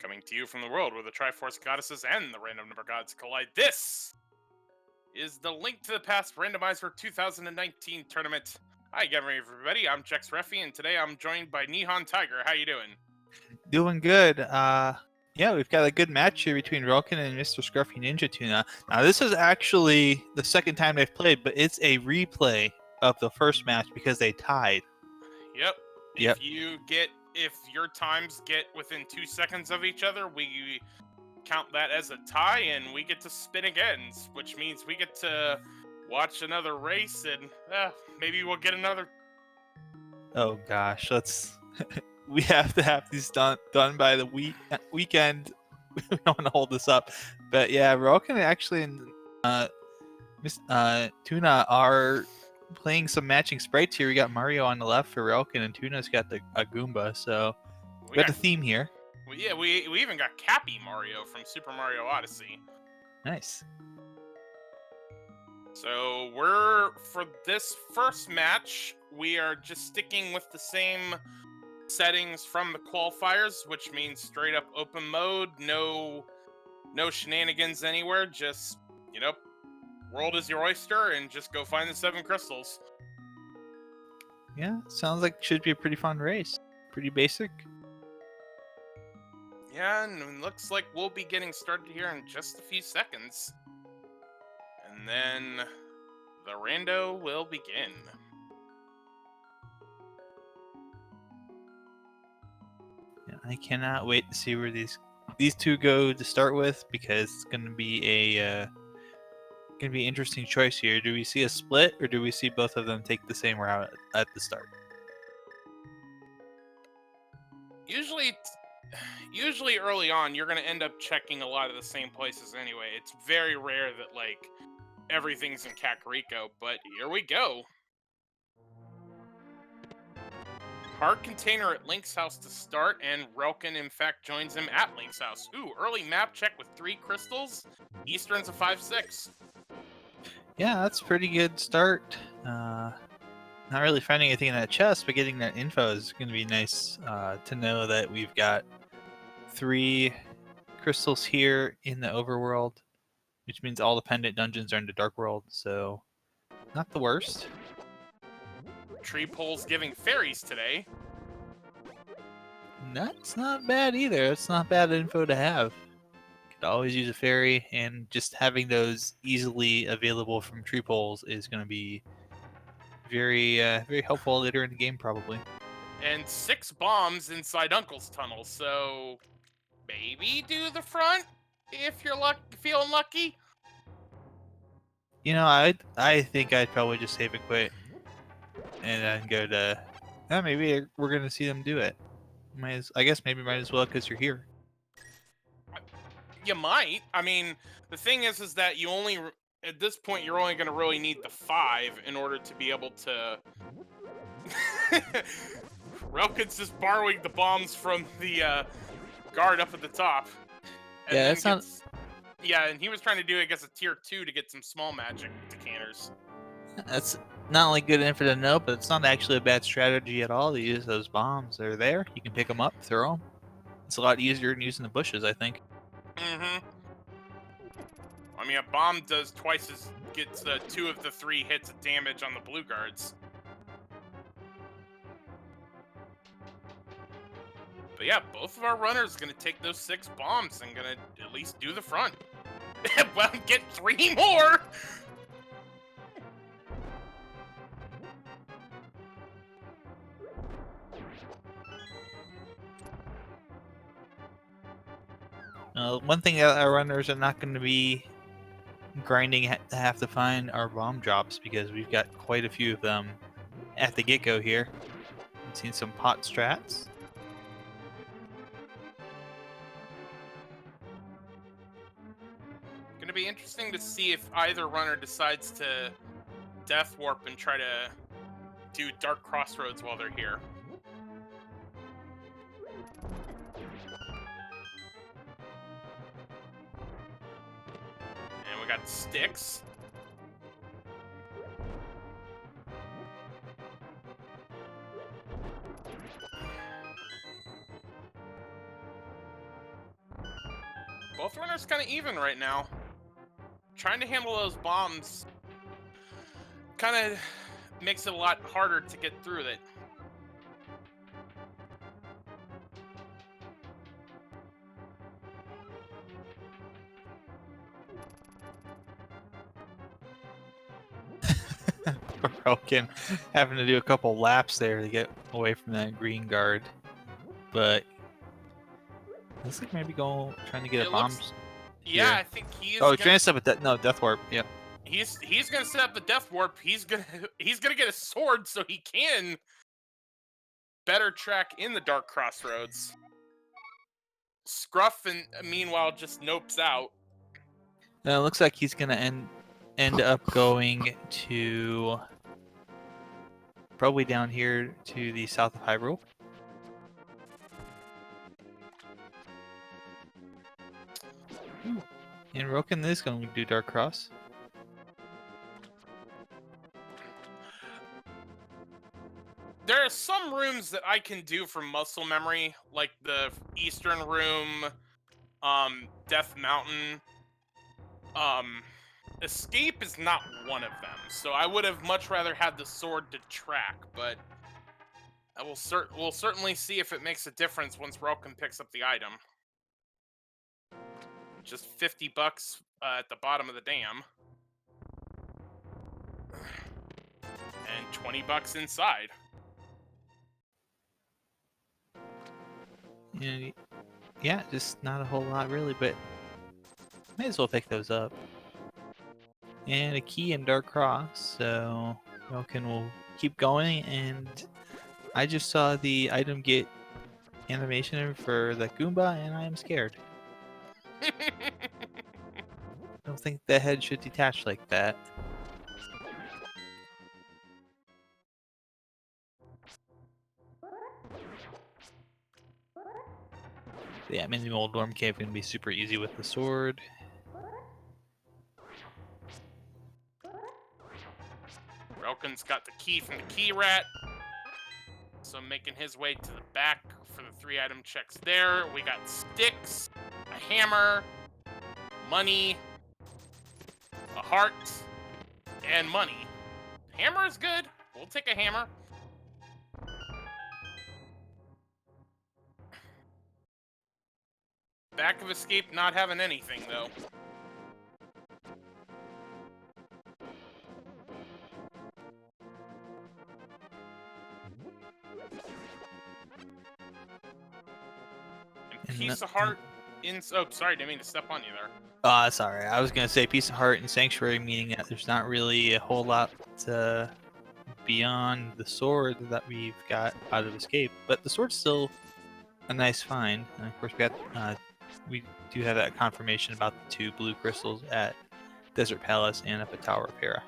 Coming to you from the world where the Triforce goddesses and the random number gods collide, this is the Link to the Past Randomizer 2019 tournament. Hi again, everybody. I'm MrScruffNinjaTuna, and today I'm joined by Nihon Tiger. How you doing? Doing good. Yeah, we've got a good match here between Relkin and MrScruffNinjaTuna. Now, this is actually the second time they've played, but it's a replay of the first match because they tied. Yep. Yep. If your times get within 2 seconds of each other, we count that as a tie, and we get to spin again, which means we get to watch another race, and maybe we'll get another. Oh gosh, let's. We have to have these done by the weekend. We don't want to hold this up, but yeah, Relkin actually and Tuna are playing some matching sprites here. We got Mario on the left for Relkin, and Tuna's got a Goomba, so we got a theme here. We even got Cappy Mario from Super Mario Odyssey. Nice. So for this first match, we are just sticking with the same settings from the qualifiers, which means straight up open mode, no shenanigans anywhere, just, world is your oyster and just go find the 7 crystals. Yeah, sounds like it should be a pretty fun race. Pretty basic. Yeah, and it looks like we'll be getting started here in just a few seconds. And then the rando will begin. Yeah, I cannot wait to see where these two go to start with, because it's going to be an interesting choice here. Do we see a split, or do we see both of them take the same route at the start? Usually early on, you're going to end up checking a lot of the same places anyway. It's very rare that, everything's in Kakariko, but here we go. Heart container at Link's house to start, and Relkin, in fact, joins him at Link's house. Ooh, early map check with 3 crystals. Eastern's a 5-6. Yeah, that's a pretty good start. Not really finding anything in that chest, but getting that info is going to be nice to know that we've got 3 crystals here in the overworld, which means all the pendant dungeons are in the dark world, so not the worst. Tree poles giving fairies today. That's not bad either. It's not bad info to have. Could always use a fairy, and just having those easily available from tree poles is going to be very helpful later in the game, probably. And 6 bombs inside Uncle's tunnel, so maybe do the front if you're feeling lucky. I think I'd probably just save and quit, and then go to. Maybe we're going to see them do it. I guess maybe might as well, because you're here. You might. I mean, the thing is that you only, at this point, you're only going to really need the 5 in order to be able to. Relkin's just borrowing the bombs from the guard up at the top. And yeah, that's not. Yeah, and he was trying to do, I guess, a tier 2 to get some small magic decanters. That's not only good info to know, but it's not actually a bad strategy at all to use those bombs. They're there. You can pick them up, throw them. It's a lot easier than using the bushes, I think. Mm-hmm. I mean, a bomb gets 2 of the 3 hits of damage on the blue guards. But yeah, both of our runners are going to take those 6 bombs and going to at least do the front. Well, get 3 more! One thing that our runners are not going to be grinding to have to find are bomb drops, because we've got quite a few of them at the get-go here. I've seen some pot strats. Going to be interesting to see if either runner decides to death warp and try to do Dark Crossroads while they're here. And we got sticks. Both runners kind of even right now. Trying to handle those bombs kind of makes it a lot harder to get through it. Broken, having to do a couple laps there to get away from that green guard, but looks like maybe trying to get a bomb. Yeah, here. I think he is. Oh, trying to set up a death warp. Yeah. He's gonna set up the death warp. He's gonna get a sword so he can better track in the Dark Crossroads. Scruff, and meanwhile, just nopes out. It looks like he's gonna end up going to probably down here to the south of Hyrule. And Roken is going to do Dark Cross. There are some rooms that I can do from muscle memory, like the Eastern Room, Death Mountain. Escape is not one of them, so I would have much rather had the sword to track, but we'll certainly see if it makes a difference once Relkin picks up the item. Just $50 at the bottom of the dam. And $20 inside. Yeah, just not a whole lot really, but might as well pick those up. And a key in Dark Cross, so Relkin will keep going, and I just saw the item get animation for the Goomba, and I am scared. I don't think the head should detach like that. Yeah, maybe the old Worm Cave can be super easy with the sword. Relkin's got the key from the key rat. So making his way to the back for the 3-item checks there. We got sticks, a hammer, money, a heart, and money. Hammer is good. We'll take a hammer. Back of escape not having anything, though. And piece of heart in... Oh, sorry, didn't mean to step on you there. Sorry. I was going to say piece of heart in Sanctuary, meaning that there's not really a whole lot beyond the sword that we've got out of escape. But the sword's still a nice find. And of course, we do have that confirmation about the 2 blue crystals at Desert Palace and up at Tower of Hera.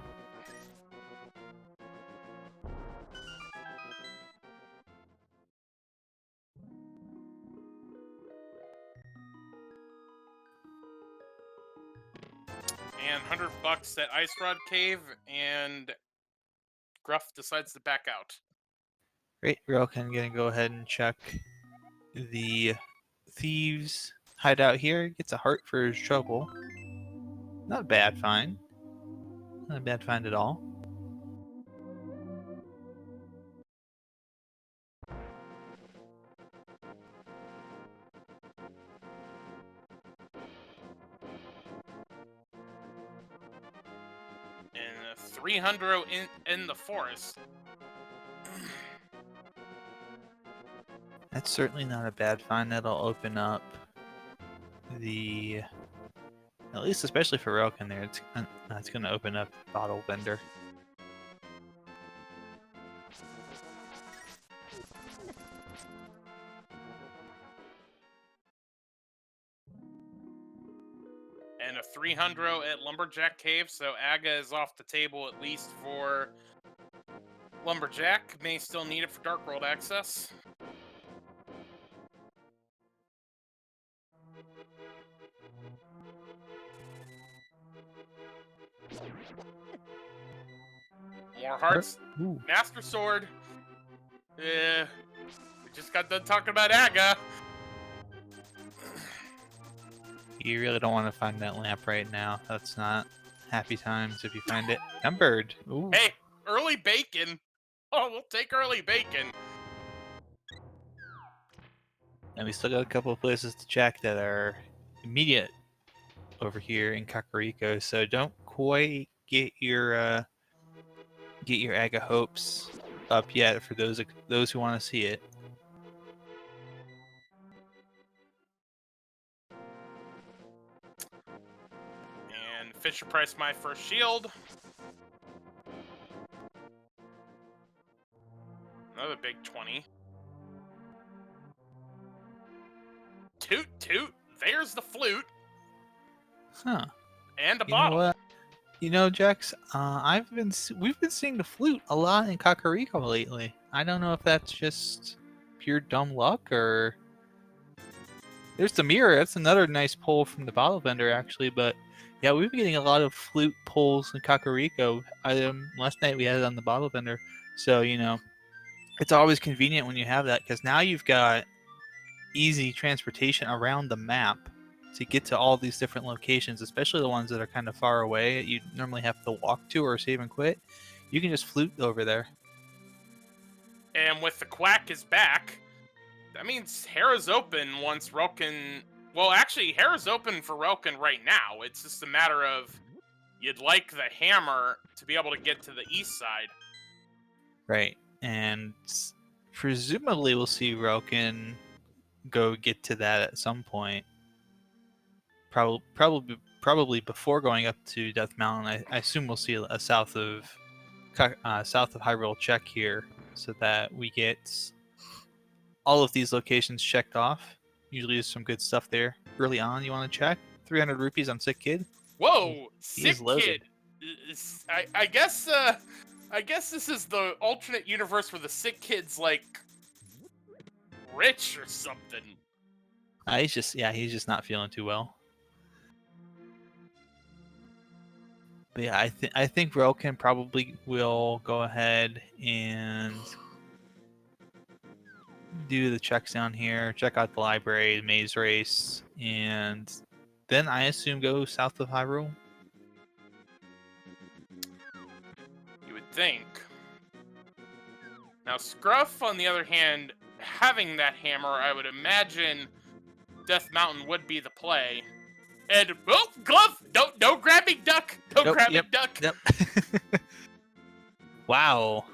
And $100 at Ice Rod Cave, and Gruff decides to back out. Great, Relkin gonna go ahead and check the thieves' hideout here. Gets a heart for his trouble. Not a bad find. Not a bad find at all. And a 300 in the forest. That's certainly not a bad find. That'll open up at least especially for Relkin there, it's going to open up the bottle vendor. And a 300 at Lumberjack Cave, so Aga is off the table at least for Lumberjack. May still need it for Dark World access. More hearts. Ooh. Master Sword. We just got done talking about Aga. You really don't want to find that lamp right now. That's not happy times if you find it. Numbered. Ooh. Hey, early bacon. Oh, we'll take early bacon. And we still got a couple of places to check that are immediate over here in Kakariko. So don't quite get your Aga hopes up yet for those who want to see it. And Fisher Price my first shield. Another big 20. Toot toot. There's the flute. Huh. And a You bottle. know what? You know, Jex, we've been seeing the flute a lot in Kakariko lately. I don't know if that's just pure dumb luck or there's the mirror. That's another nice pull from the bottle vendor, actually. But yeah, we've been getting a lot of flute pulls in Kakariko. Last night we had it on the bottle vendor, so you know it's always convenient when you have that because now you've got easy transportation around the map to get to all these different locations, especially the ones that are kind of far away. You normally have to walk to or save and quit. You can just flute over there. And with the quack is back, that means Hera's open once Relkin... Well, actually, Hera's open for Relkin right now. It's just a matter of you'd like the hammer to be able to get to the east side. Right. And presumably we'll see Relkin go get to that at some point. Probably before going up to Death Mountain. I assume we'll see a south of Hyrule check here, so that we get all of these locations checked off. Usually there's some good stuff there early on. You want to check 300 rupees on Sick Kid. Whoa, He is Sick loaded. Kid. I guess this is the alternate universe where the Sick Kid's like rich or something. He's just not feeling too well. But yeah, I think Relkin probably will go ahead and do the checks down here, check out the library, the maze race, and then I assume go south of Hyrule. You would think. Now, Scruff, on the other hand, having that hammer, I would imagine Death Mountain would be the play. And oh, glove! Don't grab me, duck! Don't grab me, duck! Yep. Wow.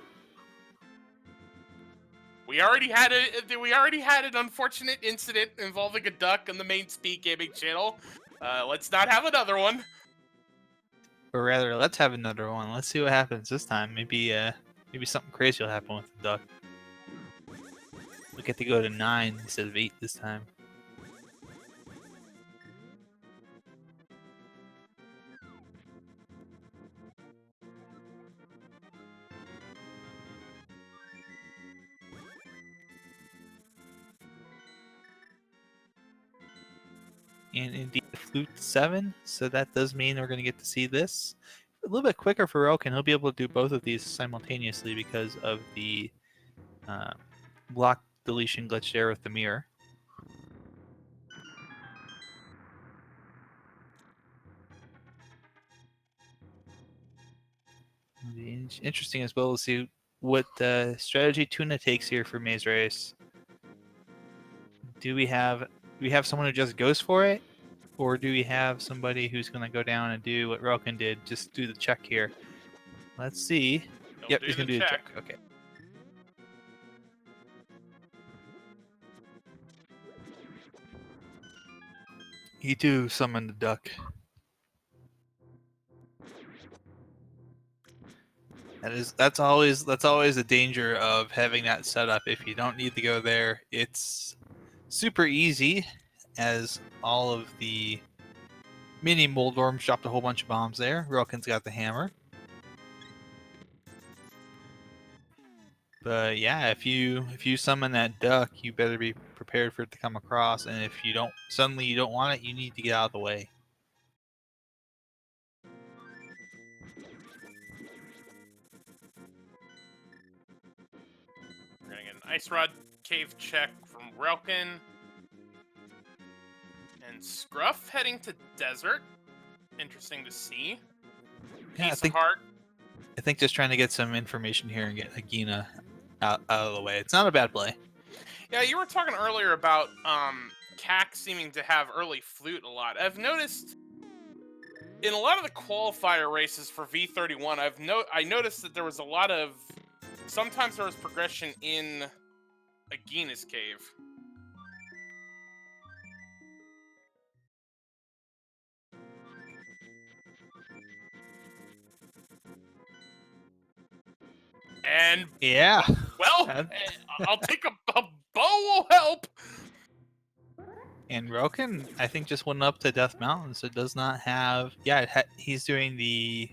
We already had an unfortunate incident involving a duck on the main Speed Gaming channel. Let's not have another one. Or rather, let's have another one. Let's see what happens this time. Maybe something crazy will happen with the duck. We get to go to 9 instead of 8 this time. And indeed, Flute 7, so that does mean we're going to get to see this a little bit quicker for Relkin. He'll be able to do both of these simultaneously because of the block deletion glitch there with the mirror. It'll be interesting as well to see what strategy Tuna takes here for Maze Race. Do we have someone who just goes for it? Or do we have somebody who's going to go down and do what Relkin did, just do the check here? Let's see. Yep, he's going to do the check. Okay. He too summoned the duck. That's always the danger of having that set up. If you don't need to go there, it's super easy, as all of the mini Moldorms dropped a whole bunch of bombs there. Relkin's got the hammer. But yeah, if you summon that duck, you better be prepared for it to come across. And if you don't want it, you need to get out of the way. We're gonna get an Ice Rod Cave check from Relkin. And Scruff heading to desert. Interesting to see. Yeah, Piece of heart. I think just trying to get some information here and get Agina out of the way. It's not a bad play. Yeah, you were talking earlier about CAC seeming to have early flute a lot. I've noticed in a lot of the qualifier races for V31, I noticed that there was a lot of, sometimes there was progression in Agina's cave. And Yeah. well, I'll take a bow will help. And Relkin, I think, just went up to Death Mountain, so does not have. Yeah, he's doing the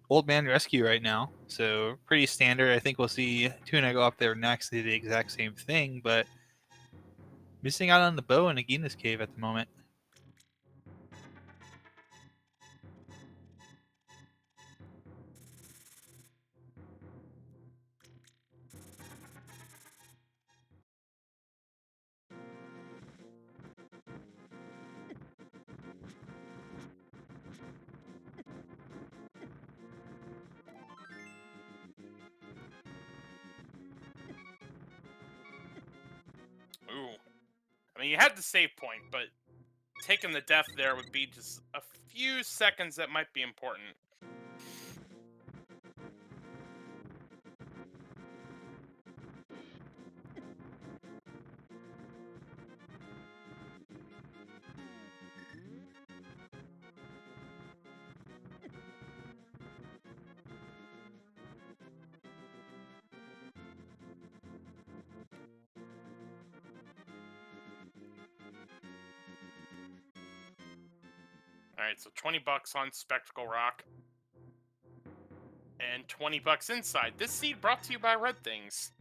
Old Man Rescue right now, so pretty standard. I think we'll see Tuna go up there next, do the exact same thing, but missing out on the bow in Agina's cave at the moment. Ooh. I mean, you had the save point, but taking the death there would be just a few seconds that might be important. Alright, so 20 bucks on Spectacle Rock. And 20 bucks inside. This seed brought to you by Red Things.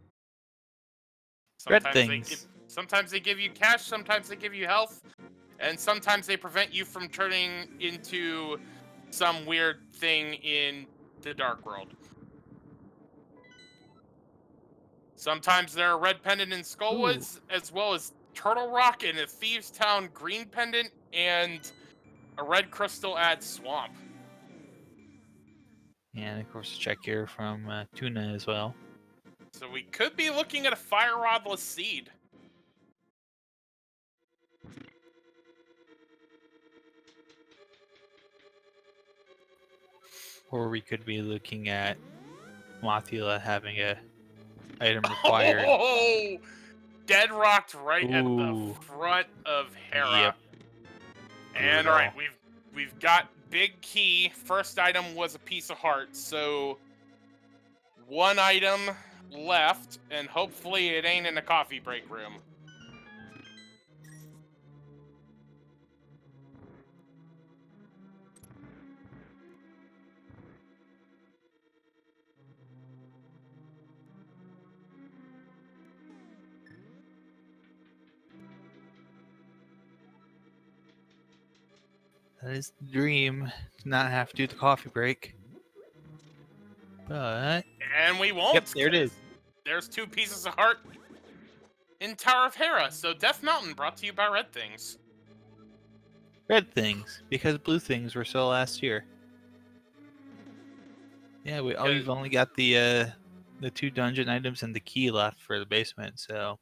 Sometimes they give you cash, sometimes they give you health, and sometimes they prevent you from turning into some weird thing in the Dark World. Sometimes there are red pendant in Skullwoods, as well as Turtle Rock and a Thieves Town green pendant, and a red crystal at Swamp. And of course, a check here from Tuna as well. So we could be looking at a Fire Rodless seed. Or we could be looking at Mothula having a item required. Oh! Dead rocked right at the front of Hera. Yep. And alright, we've got big key. First item was a piece of heart, so one item left, and hopefully it ain't in the coffee break room. That is the dream, to not have to do the coffee break. But... And we won't. Yep, there it is. There's 2 pieces of heart in Tower of Hera. So Death Mountain brought to you by Red Things. Red Things, because Blue Things were so last year. Yeah, we've only got the 2 dungeon items and the key left for the basement, so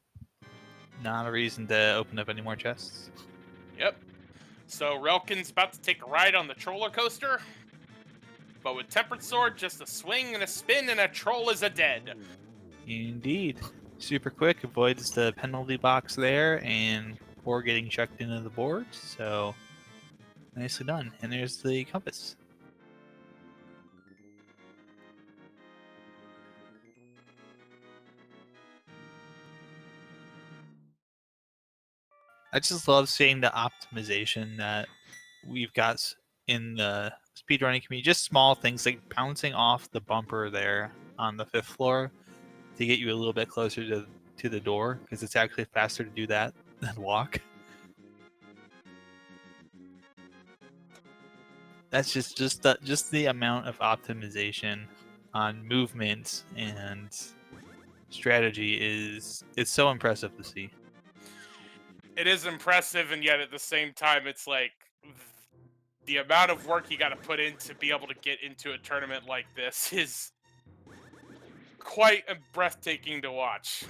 not a reason to open up any more chests. Yep. So Relkin's about to take a ride on the Troller Coaster, but with Tempered Sword, just a swing and a spin, and a troll is a dead. Indeed. Super quick, avoids the penalty box there, and 4 getting chucked into the board, so nicely done. And there's the compass. I just love seeing the optimization that we've got in the speedrunning community. Just small things like bouncing off the bumper there on the 5th floor to get you a little bit closer to the door, because it's actually faster to do that than walk. That's just the amount of optimization on movement and strategy it's so impressive to see. It is impressive, and yet at the same time, it's like the amount of work you got to put in to be able to get into a tournament like this is quite breathtaking to watch.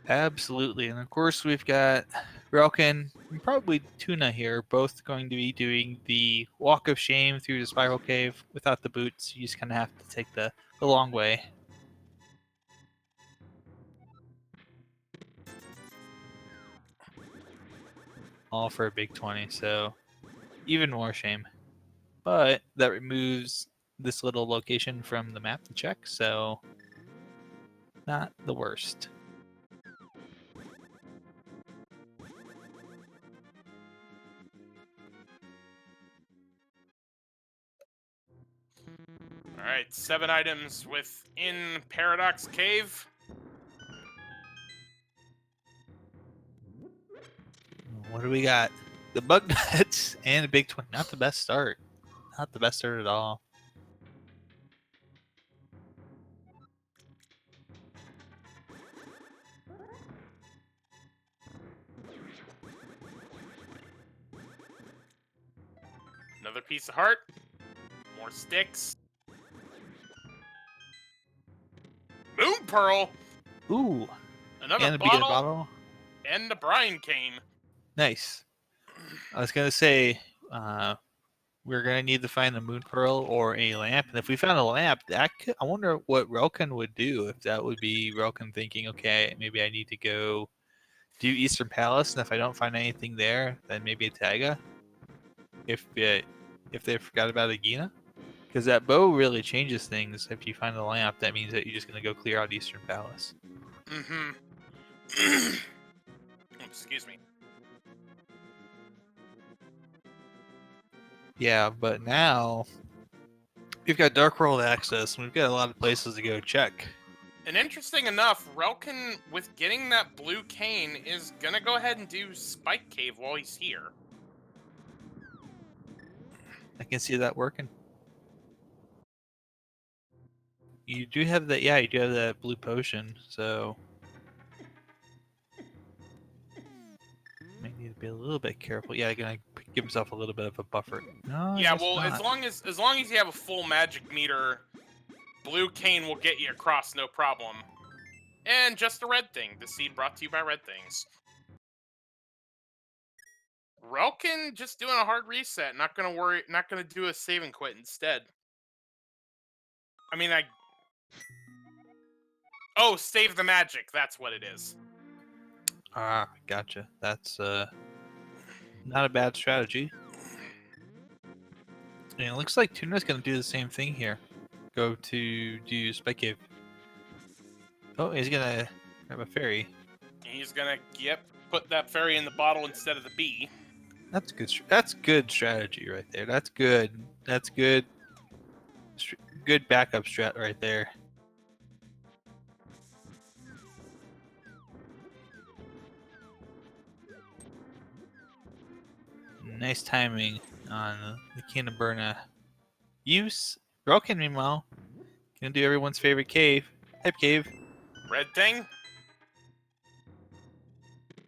Absolutely. And of course, we've got Relkin and probably Tuna here, both going to be doing the walk of shame through the spiral cave without the boots. You just kind of have to take the long way. All for a big 20, so even more shame. But that removes this little location from the map to check, so not the worst. Alright, 7 items within Paradox Cave. What do we got? The bug nuts and a big 20. Not the best start. Not the best start at all. Another piece of heart. More sticks. Moon Pearl! Ooh, Another and a beaded bottle, bottle. and a brine cane. Nice. I was gonna say we're gonna need to find a moon pearl or a lamp, and if we found a lamp, I wonder what Relkin would do. If that would be Relkin thinking, okay, maybe I need to go do Eastern Palace, and if I don't find anything there, then maybe a Taga. If they forgot about Agina, because that bow really changes things. If you find a lamp, that means that you're just gonna go clear out Eastern Palace. Mm-hmm. Excuse me. Yeah, but now we've got Dark World access, and we've got a lot of places to go check. And interesting enough, Relkin, with getting that blue cane, is gonna go ahead and do Spike Cave while he's here. I can see that working. You do have that, yeah, you do have that blue potion, so might need to be a little bit careful. Yeah, gonna give himself a little bit of a buffer. No, I Yeah, guess well, not. as long as you have a full magic meter, blue cane will get you across no problem. And just a red thing. The seed brought to you by Red Things. Relkin just doing a hard reset. Not gonna do a save and quit instead. I mean, oh, save the magic. That's what it is. Ah, gotcha. That's not a bad strategy. And it looks like Tuna's gonna do the same thing here. Go to do Spike Cave. Oh, he's gonna grab a fairy. He's gonna, put that fairy in the bottle instead of the bee. That's good. That's good strategy right there. That's good. That's good. Good backup strat right there. Nice timing on the Canterburna use. Relkin, meanwhile, gonna do everyone's favorite cave. Hype cave. Red thing.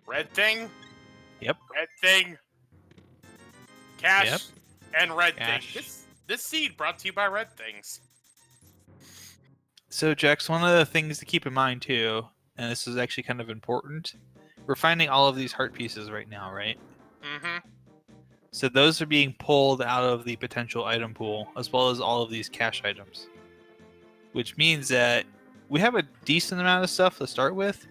Red thing. Yep. Red thing. Cash. Yep. And red Cash. thing. This seed brought to you by Red Things. So, Jax, one of the things to keep in mind too, and this is actually kind of important, we're finding all of these heart pieces right now, right? Mm-hmm. So those are being pulled out of the potential item pool, as well as all of these cash items. Which means that we have a decent amount of stuff to start with,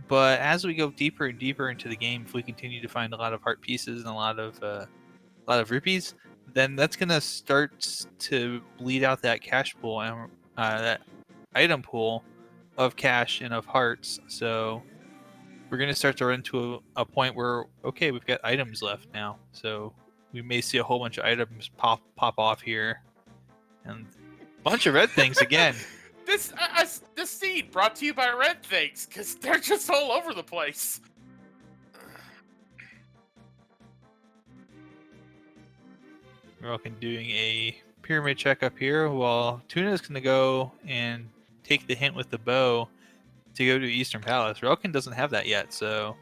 but as we go deeper and deeper into the game, if we continue to find a lot of heart pieces and a lot of rupees, then that's gonna start to bleed out that cash pool and that item pool of cash and of hearts. So we're gonna start to run to a point where, okay, we've got items left now. So we may see a whole bunch of items pop off here, and a bunch of red things again. This seed brought to you by Red Things, because they're just all over the place. We're all doing a pyramid check up here, while Tuna's gonna go and take the hint with the bow to go to Eastern Palace. Relkin doesn't have that yet, so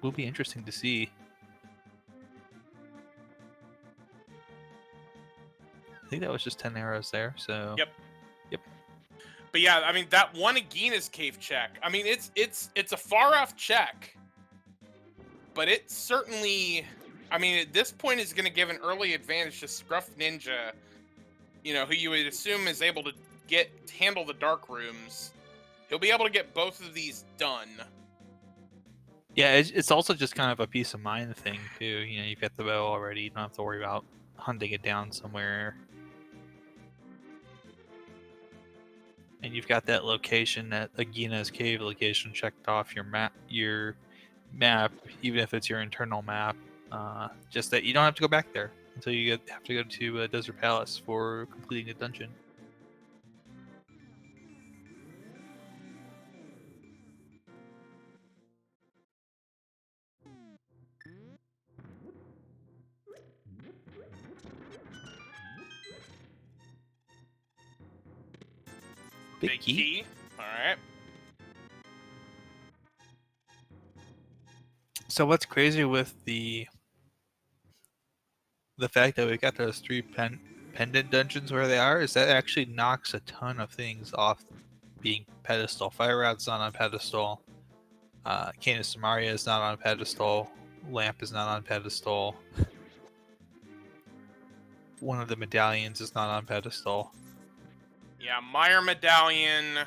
will be interesting to see. I think that was just 10 arrows there, so... Yep. Yep. But yeah, I mean, that one Agina's Cave check, I mean, it's a far-off check, but it certainly, I mean, at this point is going to give an early advantage to Scruff Ninja, you know, who you would assume is able to handle the dark rooms. He'll be able to get both of these done. Yeah, it's also just kind of a peace of mind thing, too. You know, you've got the bow already. You don't have to worry about hunting it down somewhere. And you've got that location, that Agina's Cave location, checked off your map, even if it's your internal map. Just that you don't have to go back there until you have to go to Desert Palace for completing the dungeon. Big key. All right. So what's crazy with the fact that we got those 3 pendant dungeons where they are is that actually knocks a ton of things off being pedestal. Fire Rod's not on pedestal. Cane of Samaria is not on pedestal. Lamp is not on pedestal. One of the medallions is not on pedestal. Yeah, Meyer Medallion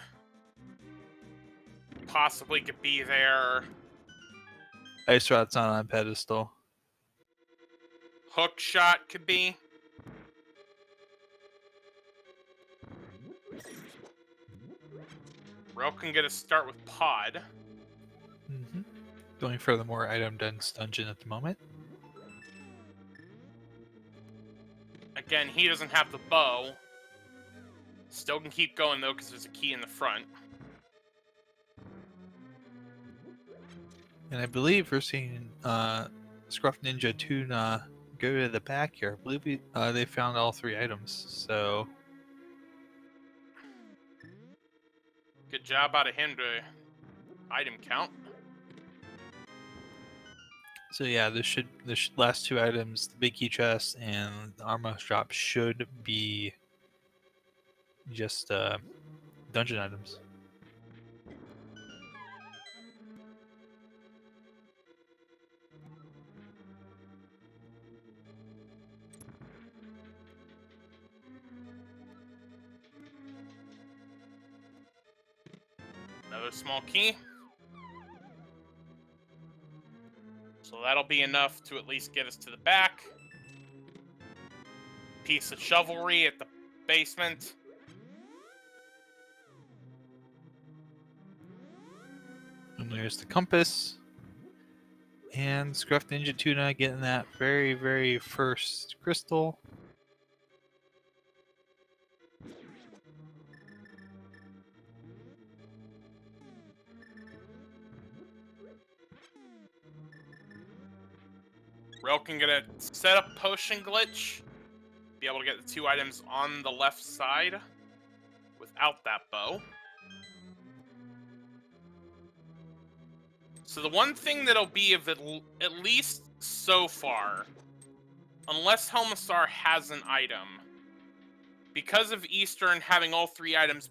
possibly could be there. Ice Rod's not on pedestal. Hook Shot could be. Relkin get a start with Pod. Mm-hmm. Going for the more item dense dungeon at the moment. Again, he doesn't have the bow. Still can keep going though, because there's a key in the front. And I believe we're seeing ScruffNinjaTuna go to the back here. I believe they found all 3 items, so... Good job out of him to item count. So yeah, the last 2 items, the big key chest and the armor drop, should be just dungeon items. Another small key. So that'll be enough to at least get us to the back. Piece of chivalry at the basement. And there's the compass. And ScruffNinjaTuna getting that very, very first crystal. Relkin gonna set up potion glitch. Be able to get the 2 items on the left side without that bow. So the one thing that'll be of at least so far, unless Helmassar has an item, because of Eastern having all 3 items,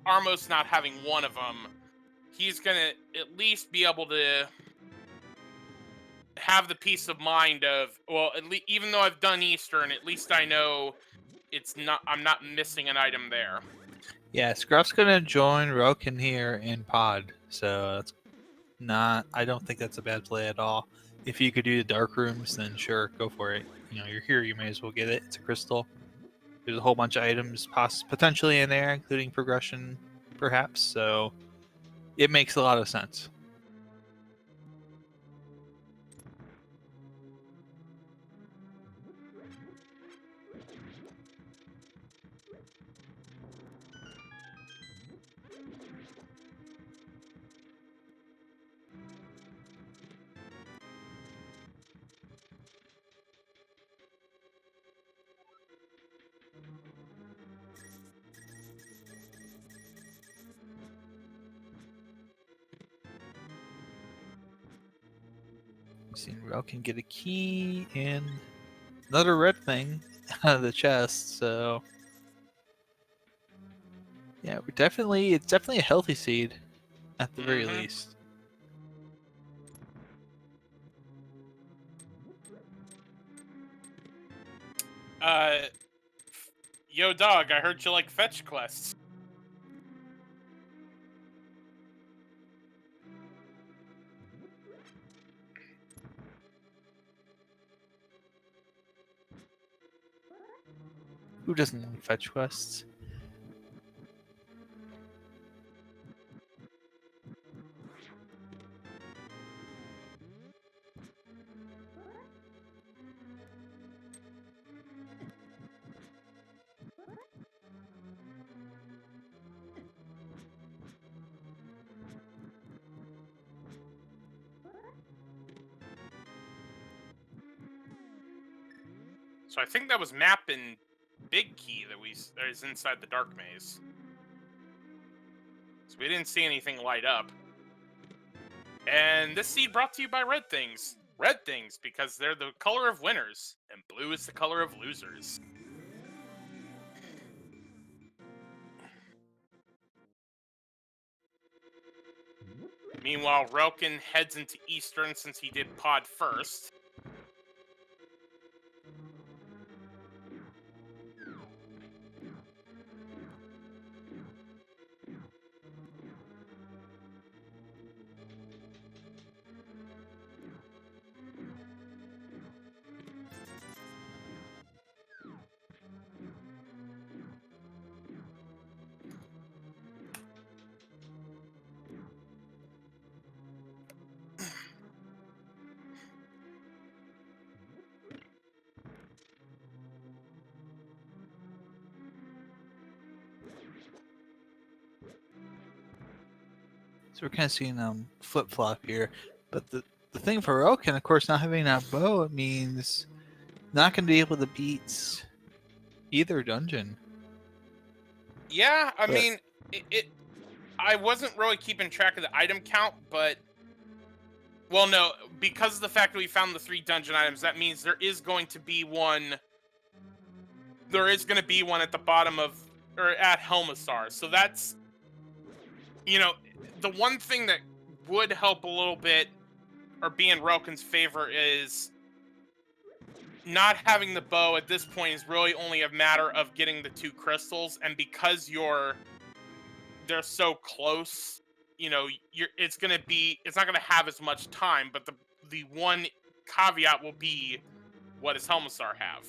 Armos not having one of them, he's gonna at least be able to have the peace of mind of, well, at least, even though I've done Eastern, at least I know I'm not missing an item there. Yeah, Scruff's gonna join Relkin here in Pod, so that's not. I don't think that's a bad play at all. If you could do the dark rooms, then sure, go for it. You know, you're here, you may as well get it. It's a crystal. There's a whole bunch of items potentially in there, including progression, perhaps. So it makes a lot of sense. See, Rel can get a key and another red thing out of the chest. So yeah, it's definitely a healthy seed at the very least. Yo, dog, I heard you like fetch quests. Who doesn't like fetch quests? So I think that was map and big key that is inside the dark maze. So we didn't see anything light up. And this seed brought to you by red things. Red things, because they're the color of winners, and blue is the color of losers. Meanwhile, Relkin heads into Eastern since he did pod first. So we're kind of seeing flip flop here, but the thing for Relkin, of course, not having that bow, it means not going to be able to beat either dungeon. Yeah, I mean, I wasn't really keeping track of the item count, but well, no, because of the fact that we found the 3 dungeon items, that means there is going to be one. There is going to be one at the bottom of or at Helmasar. So that's, you know, the one thing that would help a little bit or be in Relkin's favor is not having the bow at this point is really only a matter of getting the 2 crystals, and because they're so close, you know, it's not gonna have as much time, but the one caveat will be, what does Helmasar have?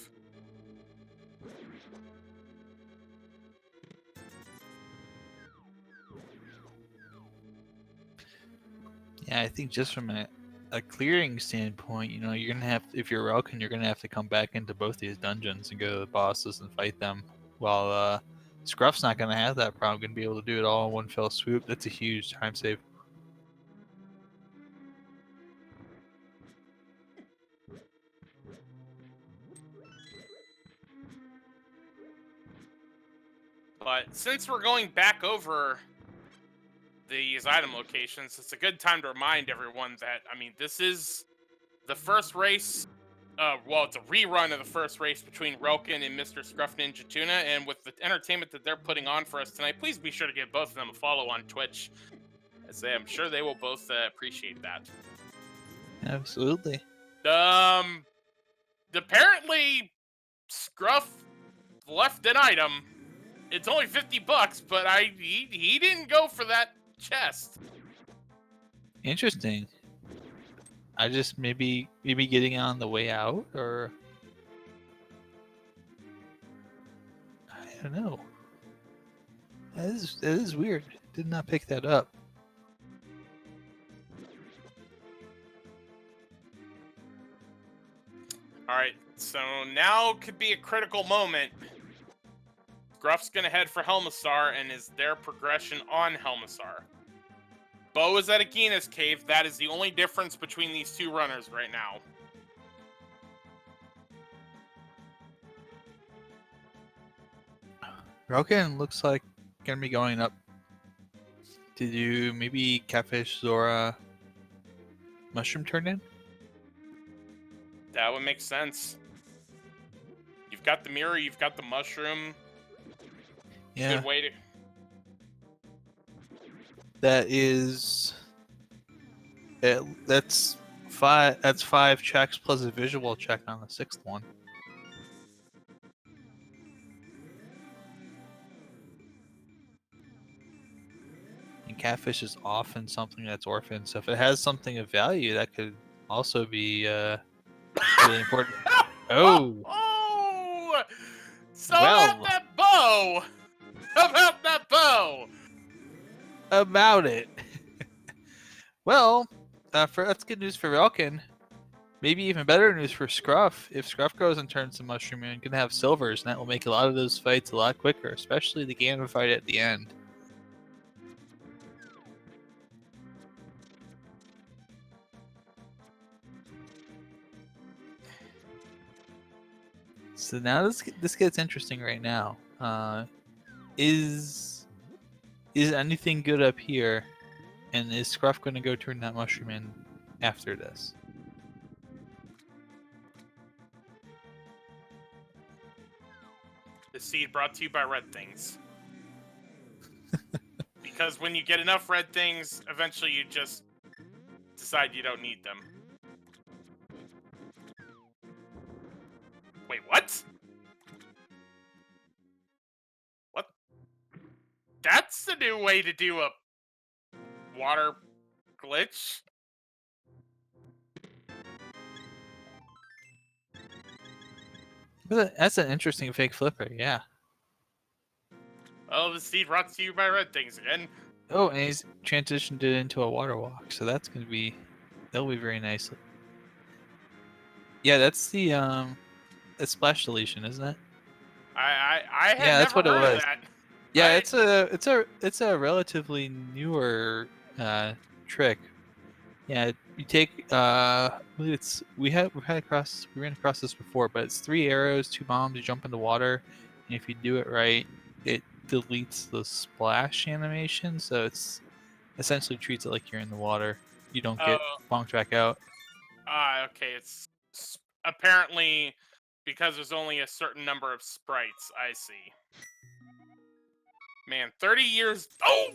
Yeah, I think just from a clearing standpoint, you know, you're gonna have, if you're Relkin, you're gonna have to come back into both these dungeons and go to the bosses and fight them. While Scruff's not gonna have that problem, gonna be able to do it all in one fell swoop. That's a huge time save. But since we're going back over these item locations, it's a good time to remind everyone that, I mean, this is the first race. Well, it's a rerun of the first race between Relkin and MrScruffNinjaTuna, and with the entertainment that they're putting on for us tonight, please be sure to give both of them a follow on Twitch, as I'm sure they will both appreciate that. Absolutely. Apparently, Scruff left an item. It's only $50, but he didn't go for that chest. Interesting. I just maybe getting on the way out, or I don't know. That is weird. Did not pick that up. Alright, so now could be a critical moment. Gruff's gonna head for Helmasar, and is their progression on Helmasar. Bo is at Agina's cave. That is the only difference between these 2 runners right now. Relkin looks like gonna be going up to do maybe Catfish, Zora, Mushroom turn in. That would make sense. You've got the mirror, you've got the mushroom. Yeah. Good way to... That is... That's five checks plus a visual check on the sixth one. And catfish is often something that's orphaned, so if it has something of value, that could also be really important. Oh, Oh! So well, about that bow! About that bow! about it. Well, that's good news for Relkin. Maybe even better news for Scruff. If Scruff goes and turns to Mushroom and can have silvers, and that will make a lot of those fights a lot quicker, especially the Ganon fight at the end. So now this gets interesting right now. Is anything good up here? And is Scruff going to go turn that mushroom in after this? The seed brought to you by red things. Because when you get enough red things, eventually you just decide you don't need them. Wait, what? What? That's the new way to do a water glitch? That's an interesting fake flipper, yeah. Oh, the seed brought to you by red things again. Oh, and he's transitioned it into a water walk, so that'll be very nice. Yeah, that's the splash deletion, isn't it? I had Yeah, that's never what it heard of was. that. Yeah, it's a relatively newer trick. Yeah, you take I believe we ran across this before, but it's 3 arrows, 2 bombs, you jump into water, and if you do it right, it deletes the splash animation, so it's essentially treats it like you're in the water. You don't get Oh, bonked back out. okay. It's apparently because there's only a certain number of sprites. I see. Man, 30 years. Oh!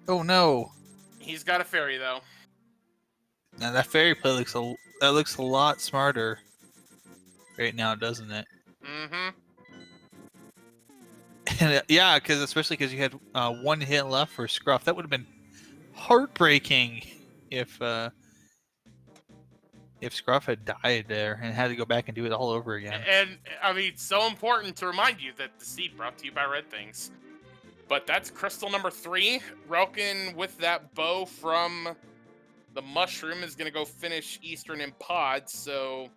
Oh no! He's got a fairy, though. Now that fairy play looks a lot smarter right now, doesn't it? Mm-hmm. And yeah, especially because you had 1 hit left for Scruff. That would have been heartbreaking if Scruff had died there and had to go back and do it all over again. And, I mean, it's so important to remind you that the seed brought to you by red things. But that's crystal number 3. Relkin with that bow from the mushroom is going to go finish Eastern in pods, so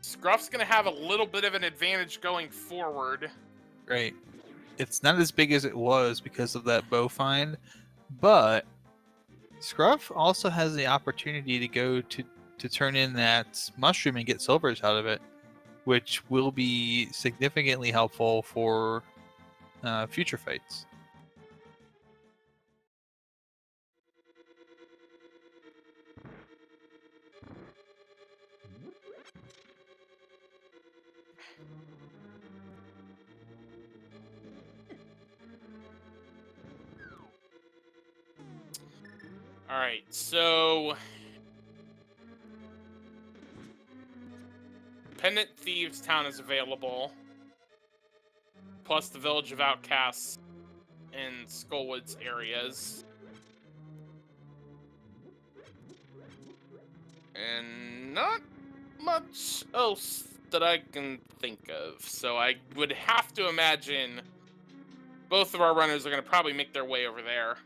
Scruff's going to have a little bit of an advantage going forward. Right. It's not as big as it was because of that bow find, but Scruff also has the opportunity to go to turn in that mushroom and get silvers out of it, which will be significantly helpful for future fights. Alright, so Pendant Thieves Town is available, plus the Village of Outcasts in Skullwoods areas. And not much else that I can think of. So I would have to imagine both of our runners are going to probably make their way over there.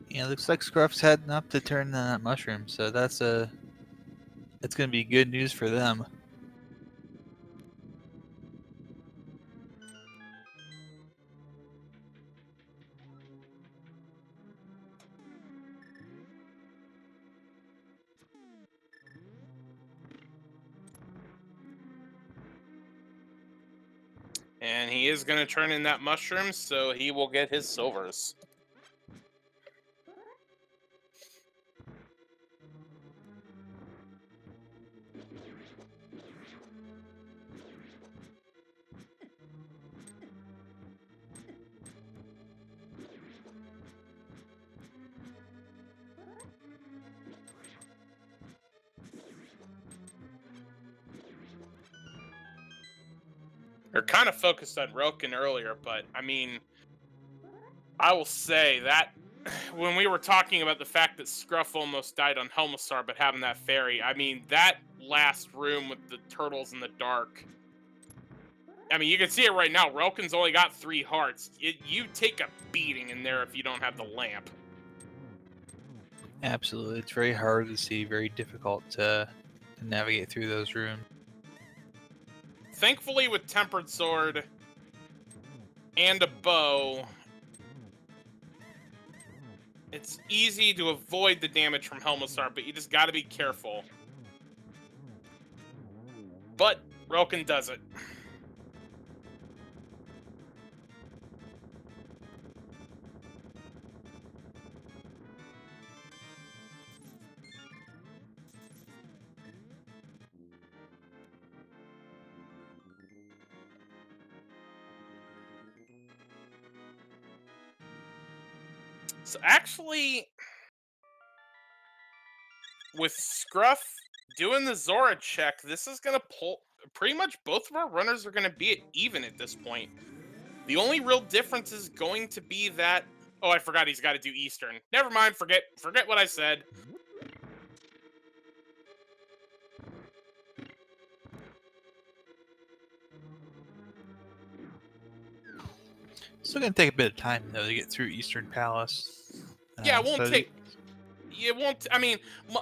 Yeah, looks like Scruff's heading up to turn that mushroom, so that's going to be good news for them. And he is going to turn in that mushroom, so he will get his silvers. They're kind of focused on relkin earlier, but I mean, I will say that when we were talking about the fact that Scruff almost died on Helmassar, but having that fairy, I mean, that last room with the turtles in the dark, I mean, you can see it right now. Relkin's only got 3 hearts. You take a beating in there if you don't have the lamp. Absolutely. It's very hard to see, very difficult to navigate through those rooms. Thankfully, with Tempered Sword and a bow, it's easy to avoid the damage from Helmassar, but you just gotta be careful. But Relkin does it. So actually, with Scruff doing the Zora check, this is going to pull... Pretty much both of our runners are going to be at even at this point. The only real difference is going to be that... Oh, I forgot he's got to do Eastern. Never mind, forget what I said. Still gonna take a bit of time though to get through Eastern Palace. Yeah, it won't so take... It won't... I mean,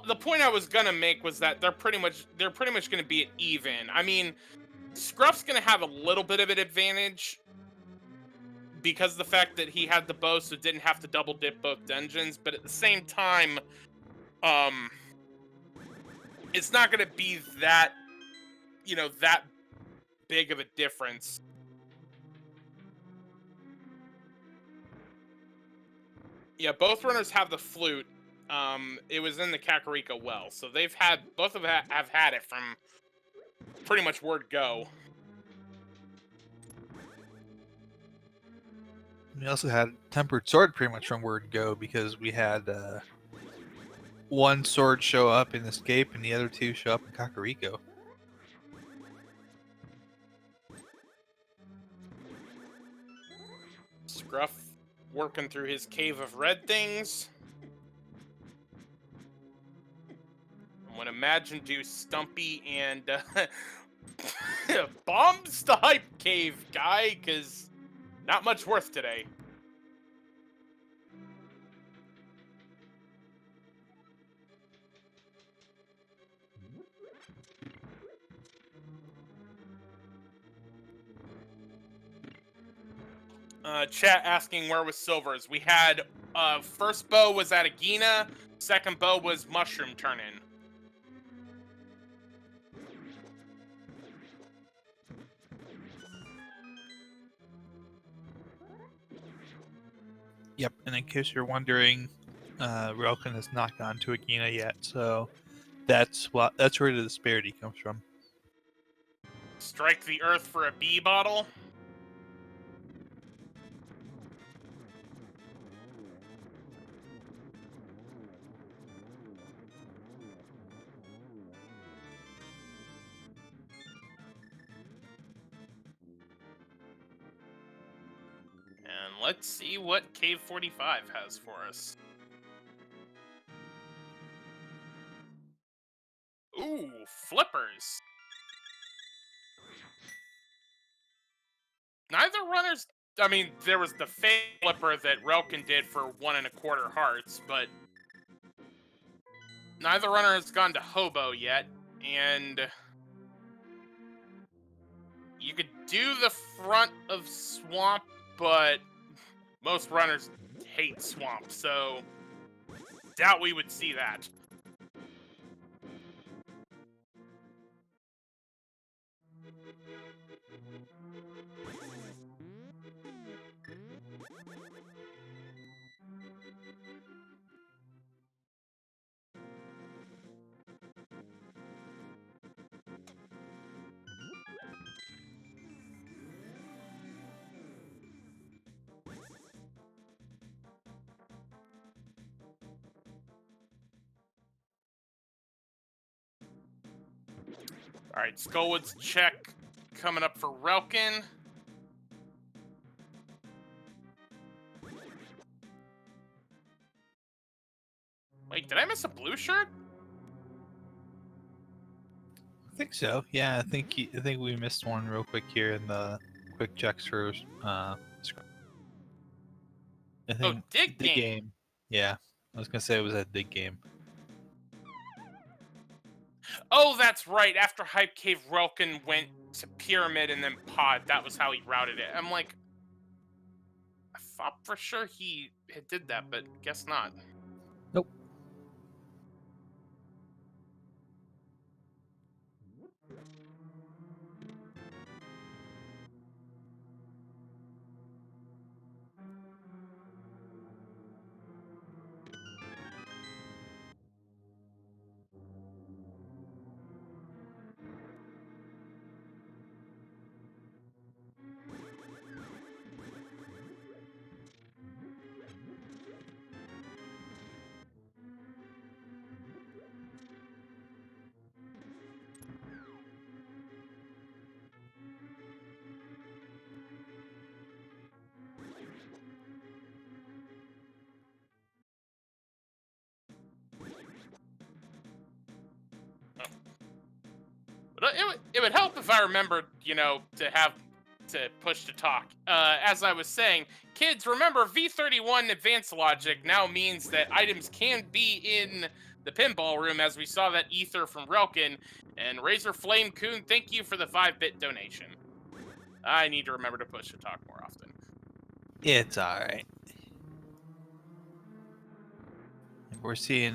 the point I was going to make was that they're pretty much going to be at even. I mean, Scruff's going to have a little bit of an advantage because of the fact that he had the bow, so didn't have to double dip both dungeons. But at the same time, it's not going to be that, that big of a difference. Yeah, both runners have the flute. It was in the Kakariko well, so both of them have had it from pretty much word go. We also had Tempered Sword pretty much from word go because we had one sword show up in Escape and the other 2 show up in Kakariko. Scruff working through his cave of red things. I'm gonna imagine do Stumpy and bombs the hype cave guy, cause not much worth today. Chat asking where was Silvers. We had first bow was at Agina, second bow was Mushroom Turn-In. Yep, and in case you're wondering, Relkin has not gone to Agina yet, so that's where the disparity comes from. Strike the earth for a bee bottle. And let's see what Cave 45 has for us. Ooh, flippers. Neither runners... I mean, there was the fake flipper that Relkin did for 1 1/4 hearts, but neither runner has gone to Hobo yet, and you could do the front of Swamp, but most runners hate Swamp, so doubt we would see that. Alright, Skullwood's check coming up for Relkin. Wait, did I miss a blue shirt? I think so. Yeah, I think we missed one real quick here in the quick checks for I think Dig game. Yeah, I was gonna say it was a dig game. Oh, that's right. After Hype Cave, Relkin went to Pyramid and then Pod. That was how he routed it. I'm like, I thought for sure he did that, but guess not. Nope. But it would help if I remembered, to push to talk. As I was saying, kids, remember V31 advanced logic now means that items can be in the pinball room, as we saw that ether from Relkin. And Razor Flame Coon, thank you for the 5-bit donation. I need to remember to push to talk more often. It's all right. We're seeing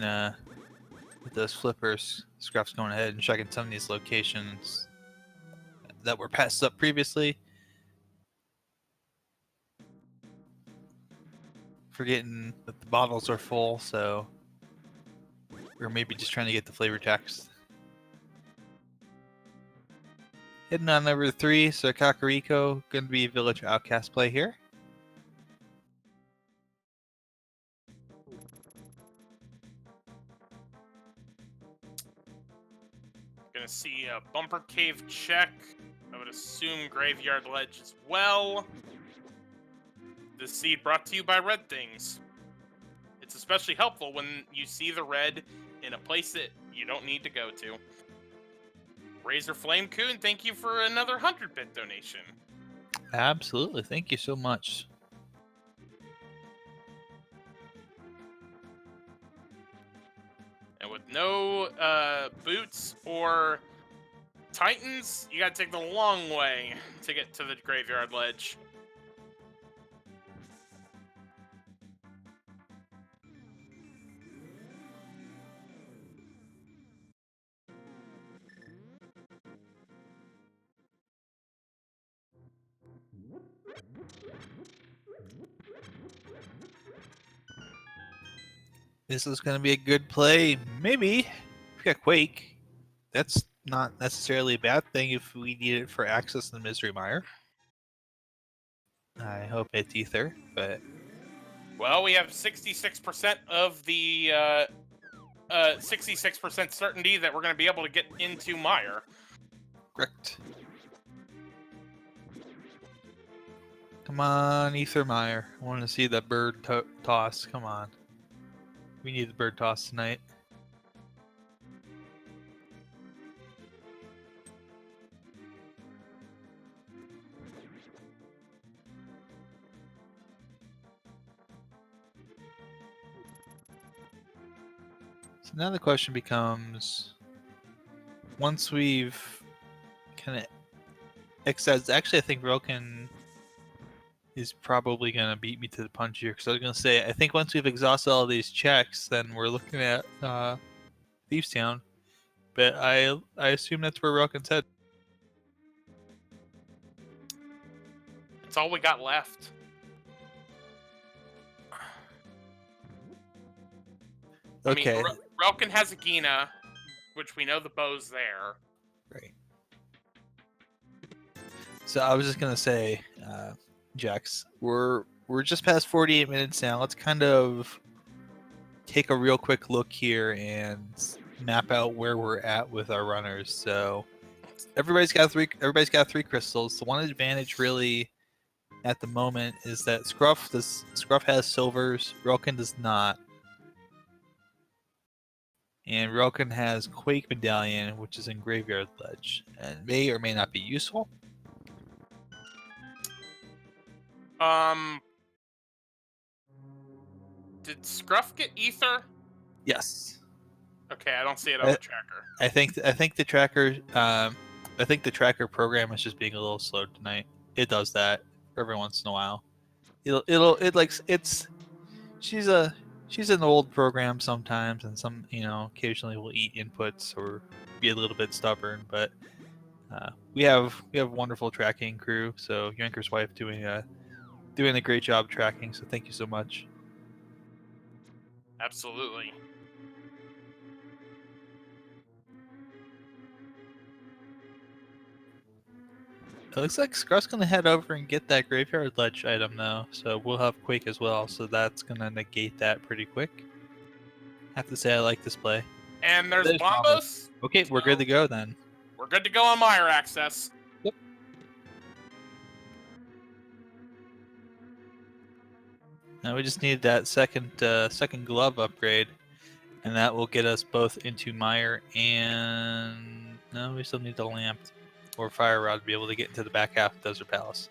with those flippers, Scruff's going ahead and checking some of these locations that were passed up previously. Forgetting that the bottles are full, so we're maybe just trying to get the flavor text. Heading on number 3, so Kakariko, going to be Village Outcast play here. Gonna see a Bumper Cave check. I would assume Graveyard Ledge as well. This seed brought to you by Red Things. It's especially helpful when you see the red in a place that you don't need to go to. Razor Flame Coon, thank you for another 100-bit donation. Absolutely, thank you so much. And with no boots or Titans, you gotta take the long way to get to the Graveyard Ledge. This is going to be a good play. Maybe. We got Quake. That's not necessarily a bad thing if we need it for access to the Misery Mire. I hope it's Ether, but... Well, we have 66% of the 66% certainty that we're going to be able to get into Mire. Correct. Come on, Ether Mire. I want to see the bird toss. Come on. We need the bird toss tonight. So now the question becomes, once we've kind of exceeds, actually I think Relkin is probably going to beat me to the punch here, because I was going to say, I think once we've exhausted all these checks, then we're looking at Thieves Town, but I assume that's where Relkin's head. That's all we got left. Okay. I mean, Relkin has a Gina, which we know the bow's there. Right. So I was just gonna say, Jax, we're just past 48 minutes now. Let's kind of take a real quick look here and map out where we're at with our runners. So Everybody's got three crystals. The one advantage really at the moment is that Scruff has silvers, Relkin does not. And Relkin has Quake Medallion, which is in Graveyard Ledge, and may or may not be useful. Did Scruff get Ether? Yes. Okay, I don't see it on the tracker. I think the tracker program is just being a little slow tonight. It does that every once in a while. She's an old program sometimes, and occasionally will eat inputs or be a little bit stubborn. But we have a wonderful tracking crew. So Yanker's wife doing a great job tracking. So thank you so much. Absolutely. It looks like Scruff's gonna head over and get that Graveyard Ledge item though, so we'll have Quake as well, so that's gonna negate that pretty quick. Have to say I like this play. And there's Bombos. Okay, we're good to go then. We're good to go on Mire access. Yep. Now we just need that second glove upgrade, and that will get us both into Mire and no, we still need the lamp or fire rod to be able to get into the back half of Desert Palace.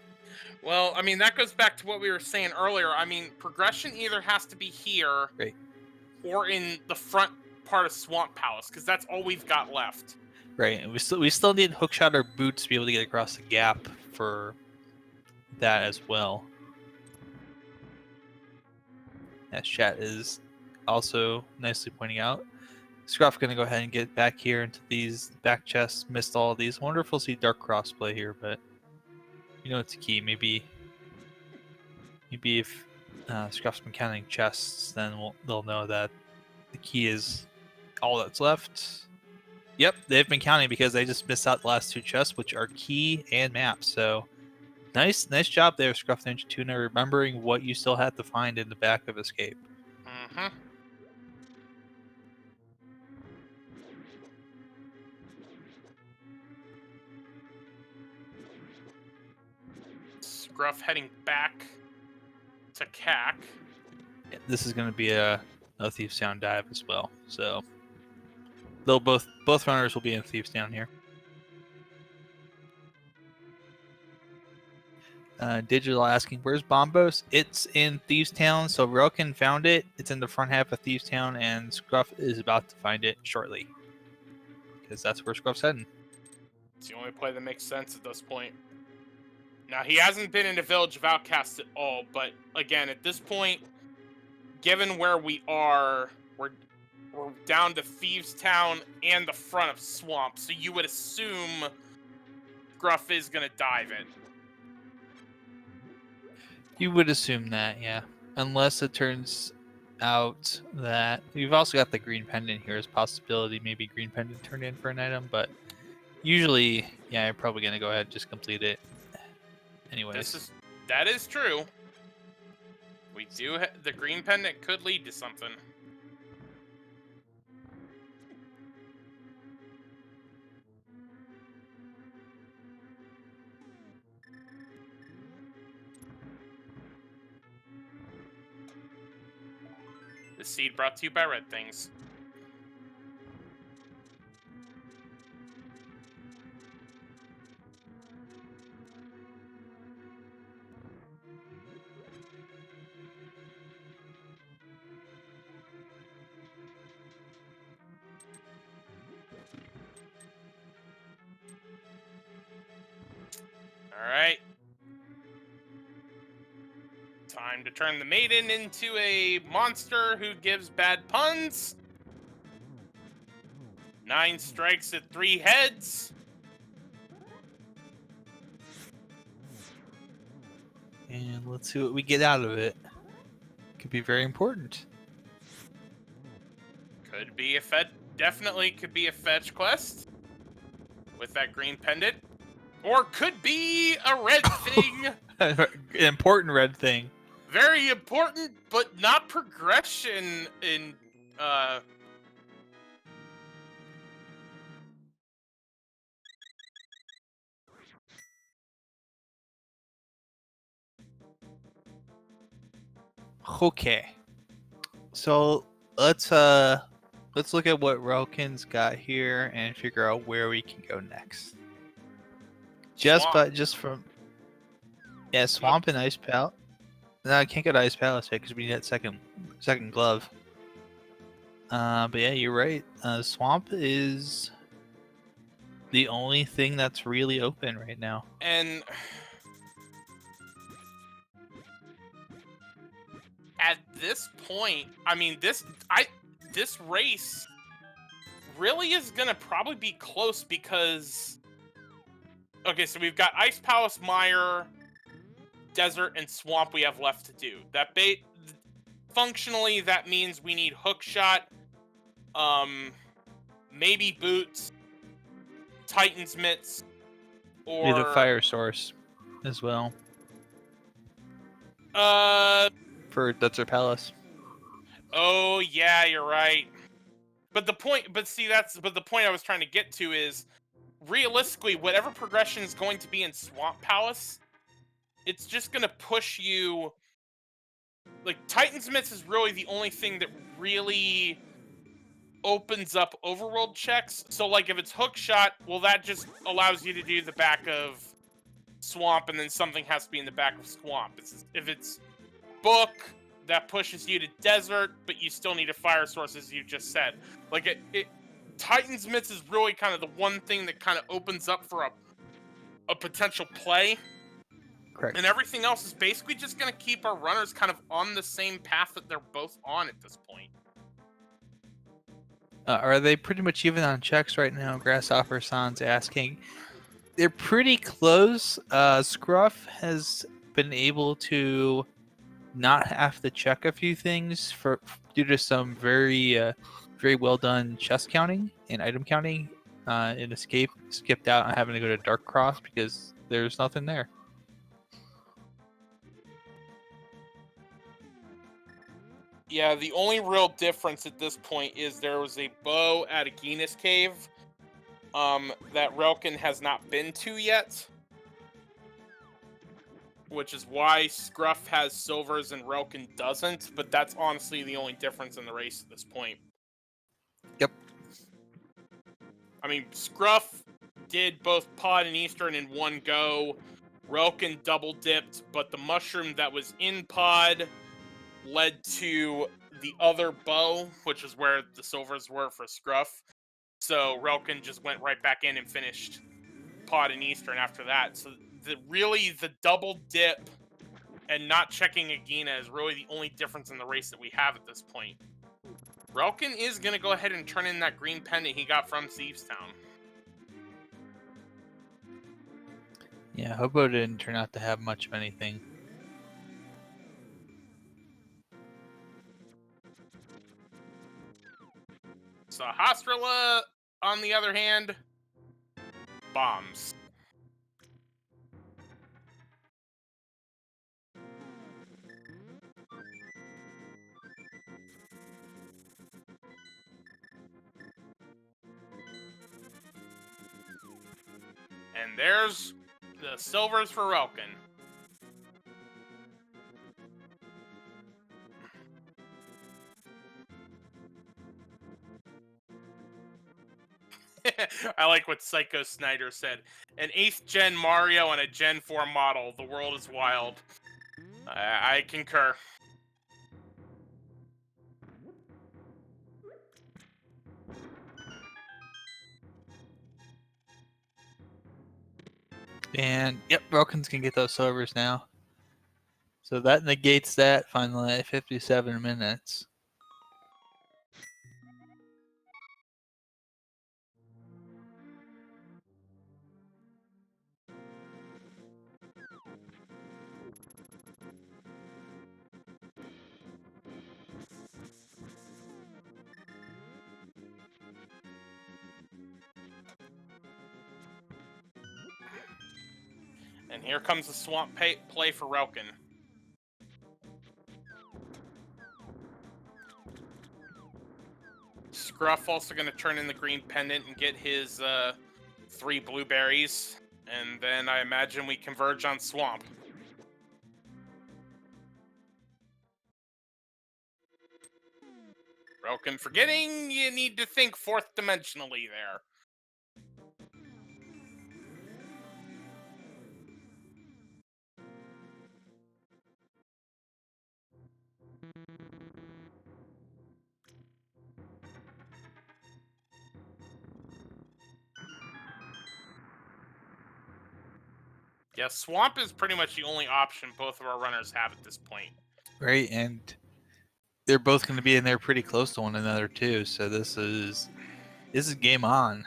Well, I mean, that goes back to what we were saying earlier. I mean, progression either has to be here or in the front part of Swamp Palace, because that's all we've got left. Right, and we still need hookshot or boots to be able to get across the gap for that as well. As chat is also nicely pointing out. Scruff gonna go ahead and get back here into these back chests. Missed all of these. Wonderful to see Dark Crossplay here, but it's a key. Maybe if Scruff's been counting chests, then they'll know that the key is all that's left. Yep, they've been counting because they just missed out the last two chests, which are key and map. So nice job there, ScruffNinjaTuna, remembering what you still had to find in the back of Escape. Mm-hmm. Scruff heading back to CAC. Yeah, this is going to be a Thieves Town dive as well. So they'll both runners will be in Thieves Town here. Digital asking, where's Bombos? It's in Thieves Town, so Relkin found it. It's in the front half of Thieves Town, and Scruff is about to find it shortly. Because that's where Scruff's heading. It's the only play that makes sense at this point. Now, he hasn't been in the Village of Outcasts at all, but again, at this point, given where we are, we're down to Thieves Town and the front of Swamp, so you would assume Scruff is going to dive it. You would assume that, yeah. Unless it turns out that... We've also got the green pendant here as a possibility. Maybe green pendant turned in for an item, but usually, yeah, I'm probably going to go ahead and just complete it. Anyways. That is true. We do the green pendant could lead to something. The seed brought to you by Red Things. Alright. Time to turn the maiden into a monster who gives bad puns. 9 strikes at 3 heads. And let's see what we get out of it. Could be very important. Could be a definitely could be a fetch quest with that green pendant. Or could be a red thing. An important red thing. Very important, but not progression in Okay. So let's look at what Relkin's got here and figure out where we can go next. Swamp. Just from Swamp and Ice Palace. No, I can't go to Ice Palace yet because we need that second glove. But yeah, you're right. Swamp is the only thing that's really open right now. And at this point, I mean, this race really is gonna probably be close because, okay, so we've got Ice Palace, Mire, Desert, and Swamp we have left to do. Functionally, that means we need Hookshot, maybe Boots, Titan's Mitts, We need a or fire source as well for Desert Palace. Oh yeah, you're right. But the point I was trying to get to is, realistically, whatever progression is going to be in Swamp Palace, it's just gonna push you. Like, Titan's Mitts is really the only thing that really opens up overworld checks. So, like, if it's Hookshot, well, that just allows you to do the back of Swamp, and then something has to be in the back of Swamp. If it's Book, that pushes you to Desert, but you still need a fire source, as you just said. Like, Titan's Mitts is really kind of the one thing that kind of opens up for a potential play. Correct. And everything else is basically just going to keep our runners kind of on the same path that they're both on at this point. Are they pretty much even on checks right now? Grasshopper San's asking. They're pretty close. Scruff has been able to not have to check a few things due to some very well done chest counting and item counting. And skipped out on having to go to Dark Cross because there's nothing there. Yeah, the only real difference at this point is there was a bow at Aegina's Cave that Relkin has not been to yet, which is why Scruff has silvers and Relkin doesn't, but that's honestly the only difference in the race at this point. Yep. I mean, Scruff did both Pod and Eastern in one go. Relkin double dipped, but the mushroom that was in Pod led to the other bow, which is where the silvers were for Scruff. So Relkin just went right back in and finished Pod and Eastern after that. So the double dip and not checking Aegina is really the only difference in the race that we have at this point. Relkin is going to go ahead and turn in that green pendant he got from Thievestown. Yeah, Hobo didn't turn out to have much of anything. So Hastrela, on the other hand, bombs. And there's the silvers for Relkin. I like what Psycho Snyder said. An 8th gen Mario and a Gen 4 model. The world is wild. I concur. And yep, Relkin's can get those silvers now. So that negates that finally at 57 minutes. And here comes the swamp play for Relkin. Scruff also going to turn in the green pendant and get his 3 blueberries. And then I imagine we converge on Swamp. Relkin, forgetting you need to think fourth dimensionally there. Yeah, swamp is pretty much the only option both of our runners have at this point. Right, and they're both going to be in there pretty close to one another too. So this is game on.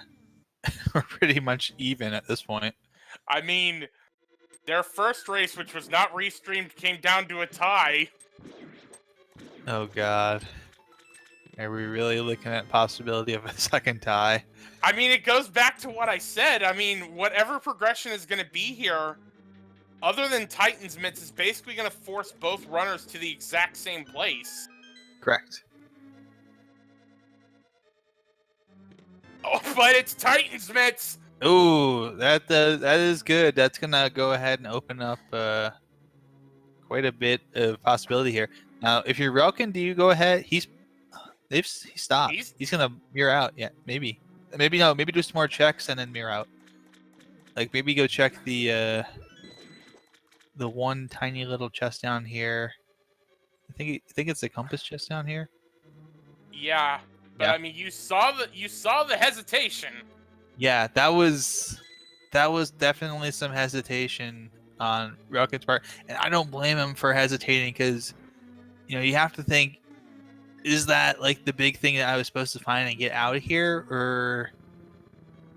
We're pretty much even at this point. I mean, their first race, which was not restreamed, came down to a tie. Oh God, are we really looking at possibility of a second tie? I mean, it goes back to what I said. I mean, whatever progression is going to be here, other than Titan's Mitts, is basically going to force both runners to the exact same place. Correct. Oh, but it's Titan's Mitts! Oh, that is good. That's gonna go ahead and open up quite a bit of possibility here. Now, if you're Relkin, do you go ahead? He stopped. He's gonna mirror out. Yeah, maybe no. Maybe do some more checks and then mirror out. Like maybe go check the one tiny little chest down here. I think it's the compass chest down here. Yeah, but yeah. I mean, you saw the hesitation. Yeah, that was definitely some hesitation on Relkin's part, and I don't blame him for hesitating because, you have to think, is that like the big thing that I was supposed to find and get out of here, or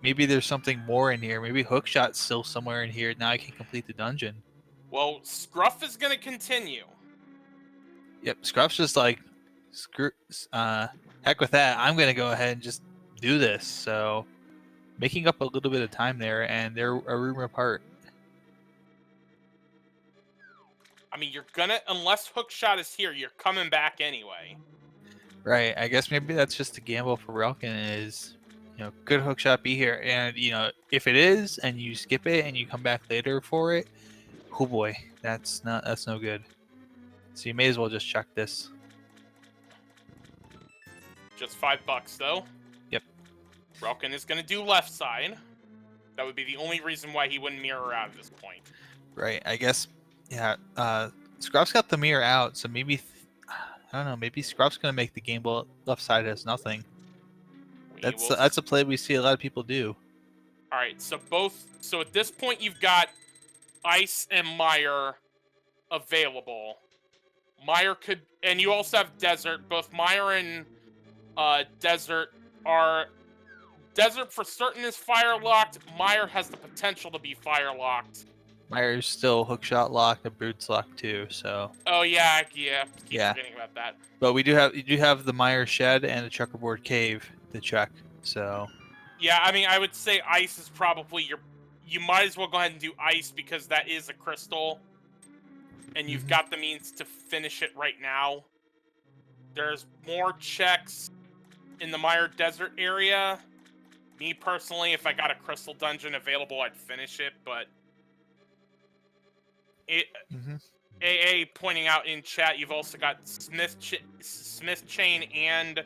maybe there's something more in here? Maybe Hookshot's still somewhere in here. Now I can complete the dungeon. Well, Scruff is gonna continue. Yep, Scruff's just like, screw, heck with that. I'm gonna go ahead and just do this. So, making up a little bit of time there, and they're a room apart. I mean, you're gonna, unless Hookshot is here, you're coming back anyway. Right. I guess maybe that's just a gamble for Relkin is, could Hookshot be here? And, if it is, and you skip it and you come back later for it, oh boy, that's no good. So you may as well just check this. Just $5 though. Yep. Relkin is gonna do left side. That would be the only reason why he wouldn't mirror out at this point. Right. I guess. Yeah. Scruff's got the mirror out, so maybe I don't know. Maybe Scruff's gonna make the gamble left side has nothing. That's a play we see a lot of people do. All right. So at this point you've got Ice and Mire available. Mire could, and you also have Desert. Both Mire and Desert are. Desert for certain is fire locked. Mire has the potential to be fire locked. Mire's still Hookshot locked and Brute's locked too. So. Oh yeah. Keep forgetting about that. But you do have the Mire Shed and the Checkerboard Cave to check. So. Yeah, I mean, I would say Ice is probably you might as well go ahead and do Ice because that is a crystal. And you've got the means to finish it right now. There's more checks in the Mire Desert area. Me personally, if I got a crystal dungeon available, I'd finish it, but AA pointing out in chat, you've also got Smith Chain and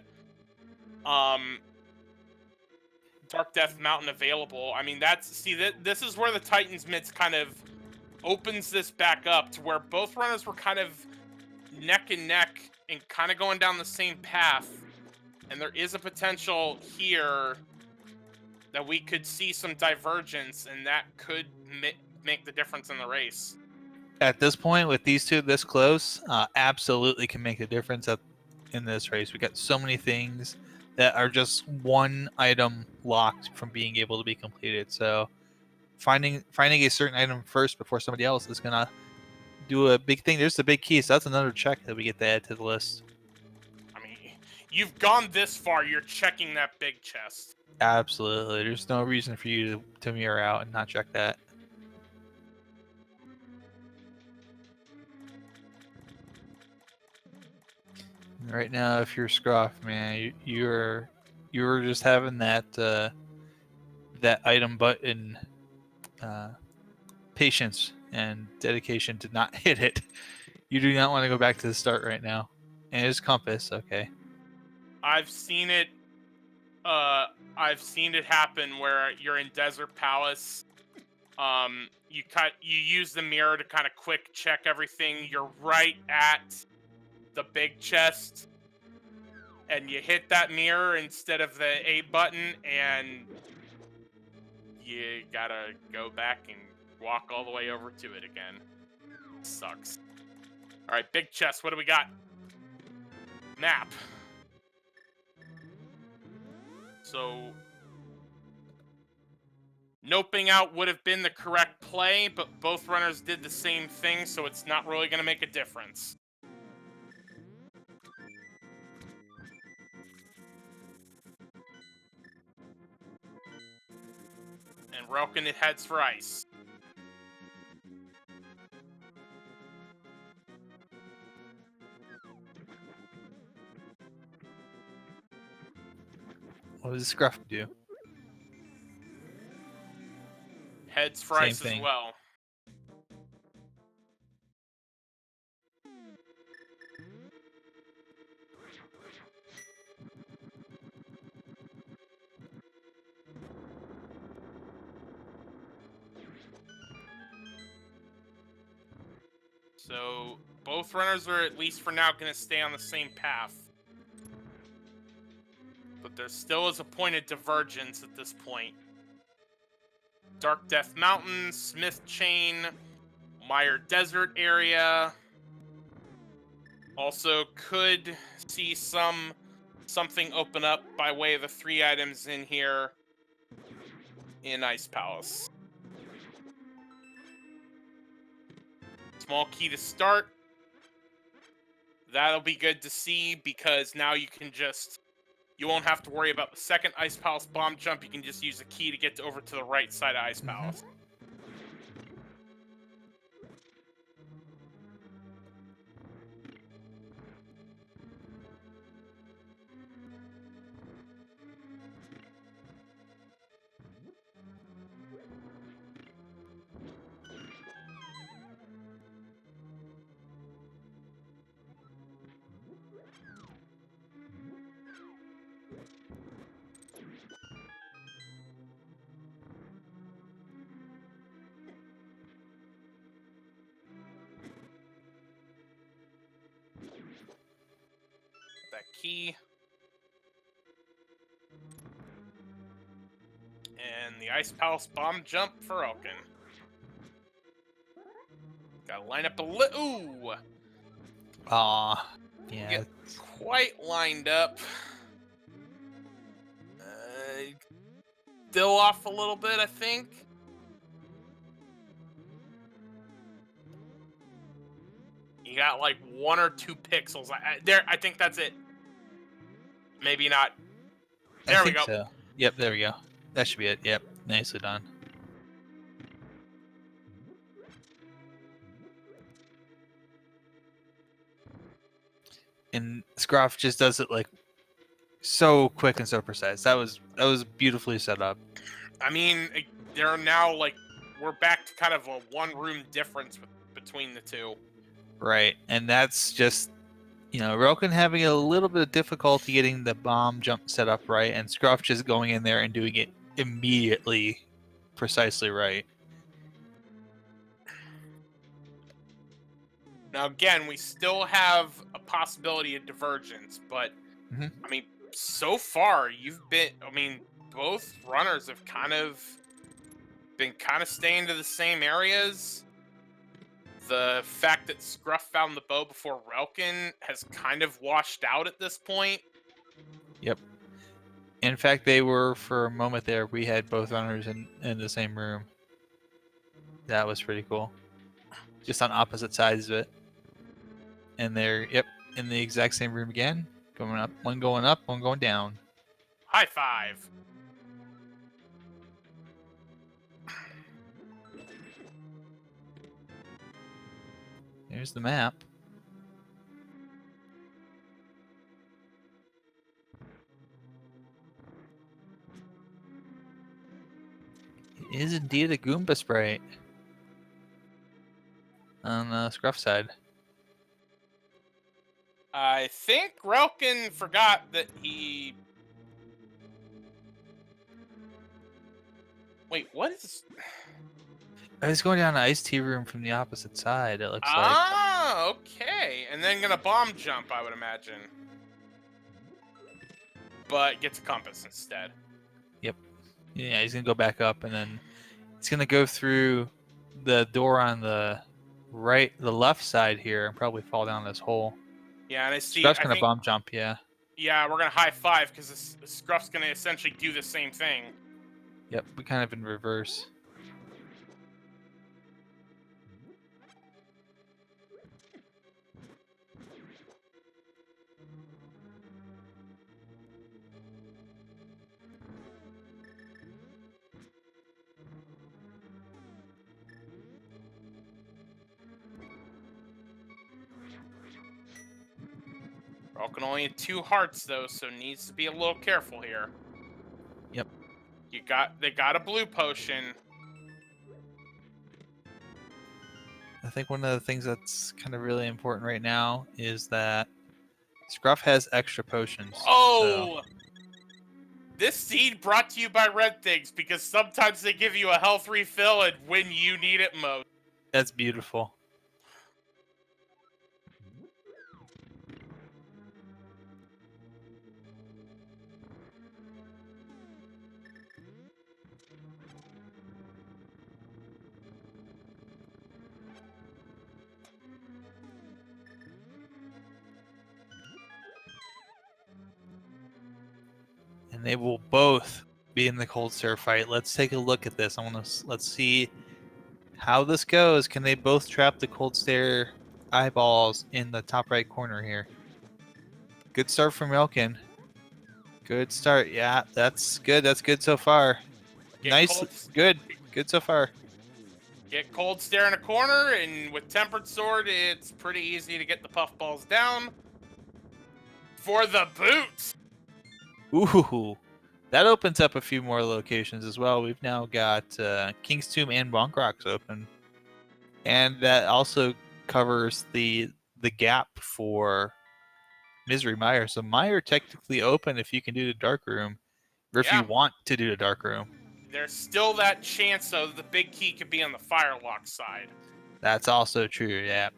Dark Death Mountain available. I mean, this is where the Titan's Mitts kind of opens this back up to where both runners were kind of neck and neck and kind of going down the same path. And there is a potential here that we could see some divergence, and that could make the difference in the race. At this point, with these two this close, absolutely can make a difference in this race. We got so many things that are just one item locked from being able to be completed. So finding a certain item first before somebody else is gonna do a big thing. There's the big key, so that's another check that we get to add to the list. I mean, you've gone this far, you're checking that big chest. Absolutely. There's no reason for you to mirror out and not check that. Right now, if you're Scruff, man, you're just having that that item button patience and dedication to not hit it. You do not want to go back to the start right now. And it's compass, okay. I've seen it. I've seen it happen where you're in Desert Palace. You use the mirror to kind of quick check everything. You're right at the big chest, and you hit that mirror instead of the A button, and you gotta go back and walk all the way over to it again. Sucks. All right, big chest. What do we got? Map. So, noping out would have been the correct play, but both runners did the same thing, so it's not really going to make a difference. And Relkin it heads for ice. What does Scruff do? Heads for Same ice thing. as well. So both runners are, at least for now, going to stay on the same path. But there still is a point of divergence at this point. Dark Death Mountain, Smith Chain, Mire Desert area. Also could see something open up by way of the 3 items in here in Ice Palace. Small key to start. That'll be good to see, because now you won't have to worry about the second Ice Palace bomb jump. You can just use the key to get over to the right side of Ice Palace. That key. And the Ice Palace bomb jump for Elkin. Gotta line up a ooh! Aw. Yeah. Get quite lined up. Still off a little bit, I think. You got like 1 or 2 pixels. I think that's it. Maybe not. There we go. So. Yep, there we go. That should be it. Yep, nicely done. And Scruff just does it like so quick and so precise. That was beautifully set up. I mean, they're now like, we're back to kind of a 1-room difference between the two. Right, and that's just, Relkin having a little bit of difficulty getting the bomb jump set up right, and Scruff just going in there and doing it immediately precisely right. Now, again, we still have a possibility of divergence, but, I mean, so far, both runners have been staying to the same areas. The fact that Scruff found the bow before Relkin has kind of washed out at this point. Yep. In fact, they were, for a moment there, we had both runners in the same room. That was pretty cool. Just on opposite sides of it. And they're, in the exact same room again. Going up, one going down. High five. Here's the map. It is indeed a Goomba sprite on the Scruff side. I think Relkin forgot that he... Wait, what is... I was going down the iced tea room from the opposite side, it looks like. Ah, okay. And then gonna bomb jump, I would imagine. But gets a compass instead. Yep. Yeah, he's gonna go back up, and then he's gonna go through the door on the left side here, and probably fall down this hole. Yeah, and I see... Scruff's I gonna think... bomb jump, yeah. Yeah, we're gonna high five, because Scruff's gonna essentially do the same thing. Yep, we kind of in reverse. Relkin only had 2 hearts, though, so needs to be a little careful here. Yep. They got a blue potion. I think one of the things that's kind of really important right now is that Scruff has extra potions. Oh! This seed brought to you by Red Things, because sometimes they give you a health refill and when you need it most. That's beautiful. And they will both be in the cold stare fight. Let's take a look at this. Let's see how this goes. Can they both trap the cold stare eyeballs in the top right corner here? Good start from Relkin. Good start. Yeah, that's good. That's good so far. Nice. Good. Good so far. Get cold stare in a corner, and with tempered sword, it's pretty easy to get the puffballs down. For the boots! Ooh, that opens up a few more locations as well. We've now got King's Tomb and Bonk Rocks open, and that also covers the gap for Misery Mire. So Mire technically open if you can do the dark room, or if you want to do the dark room. There's still that chance, though, that the big key could be on the Firelock side. That's also true, yeah.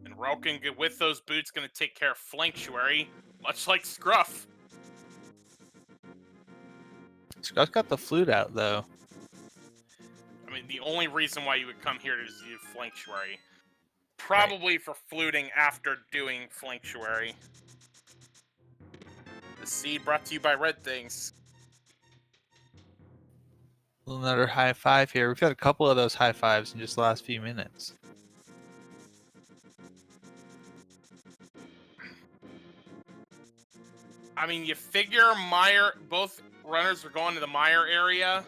And Relkin, with those boots, going to take care of Flanktuary, much like Scruff. Scruff's got the flute out, though. I mean, the only reason why you would come here is to do Flanktuary. Probably for fluting after doing Flanktuary. The seed brought to you by Red Things. Another high five here. We've had a couple of those high fives in just the last few minutes. I mean, you figure both runners are going to the Mire area.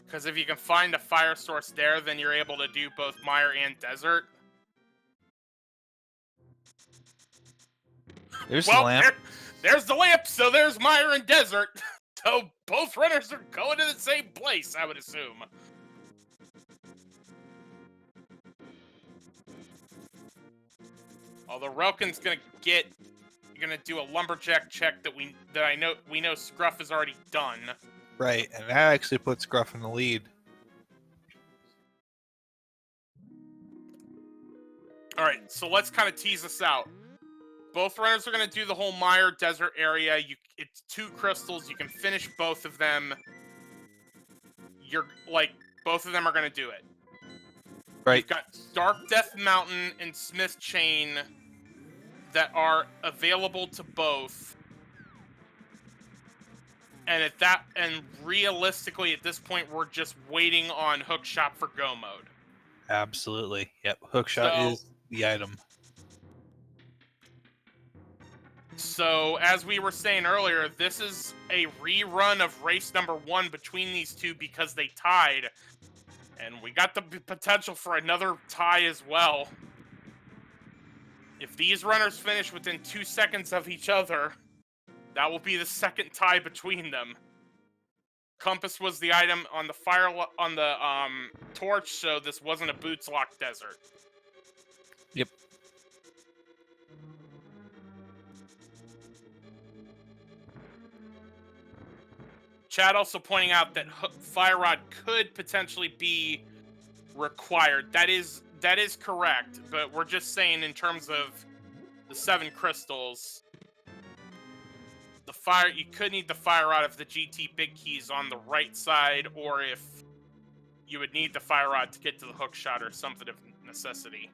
Because if you can find a fire source there, then you're able to do both Mire and Desert. There's the lamp. There's the lamp, so there's Mire and Desert. So both runners are going to the same place, I would assume. Although Relkin's gonna do a lumberjack check that we know Scruff has already done. Right, and that actually puts Scruff in the lead. All right, so let's kind of tease this out. Both runners are going to do the whole Mire Desert area. It's 2 crystals. You can finish both of them. Both of them are going to do it. Right. You've got Dark Death Mountain and Smith Chain that are available to both. And realistically, at this point, we're just waiting on Hookshot for go mode. Absolutely. Yep. Hookshot is the item. So, as we were saying earlier, this is a rerun of race number 1 between these two because they tied. And we got the potential for another tie as well. If these runners finish within 2 seconds of each other, that will be the second tie between them. Compass was the item on the torch, so this wasn't a boots lock desert. Yep. Chad also pointing out that fire rod could potentially be required. That is correct, but we're just saying in terms of the 7 crystals, you could need the fire rod if the GT big key's on the right side, or if you would need the fire rod to get to the hook shot or something of necessity.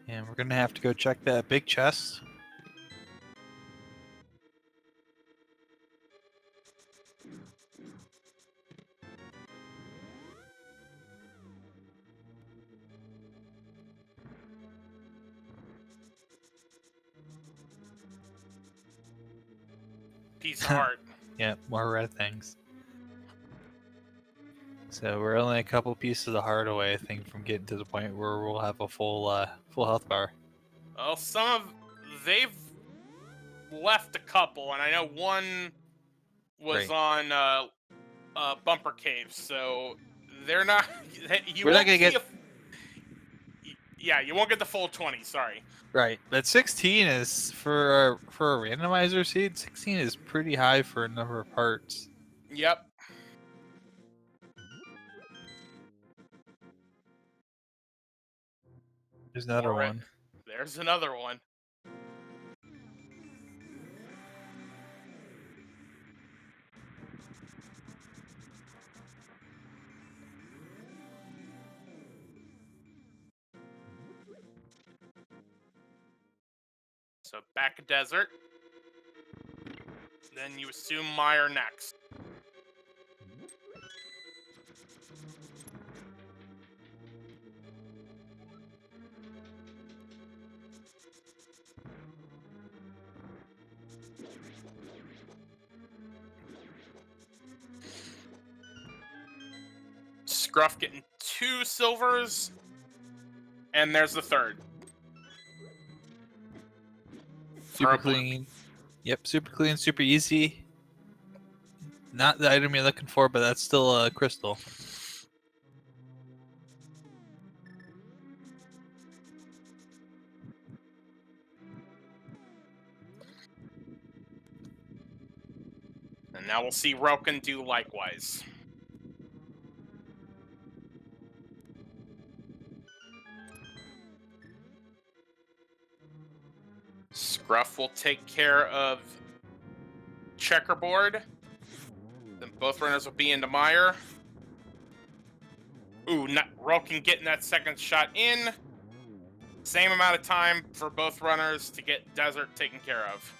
And we're gonna have to go check that big chest. Piece of heart. Yep, more red things. So we're only a couple pieces of heart away, I think, from getting to the point where we'll have a full health bar. Well, they've left a couple, and I know one was Right. on Bumper Cave, so they're not. We're not gonna get. Yeah, you won't get the full 20. Sorry. Right, but 16 is for a randomizer seed. 16 is pretty high for a number of parts. Yep. There's another one. There's another one. So back a desert. Then you assume Meyer next. Scruff getting 2 silvers, and there's the third. Super clean. Yep, super clean, super easy. Not the item you're looking for, but that's still a crystal. And now we'll see Relkin do likewise. Scruff will take care of Checkerboard. Then both runners will be into Meyer. Ooh, Relkin getting that second shot in. Same amount of time for both runners to get Desert taken care of.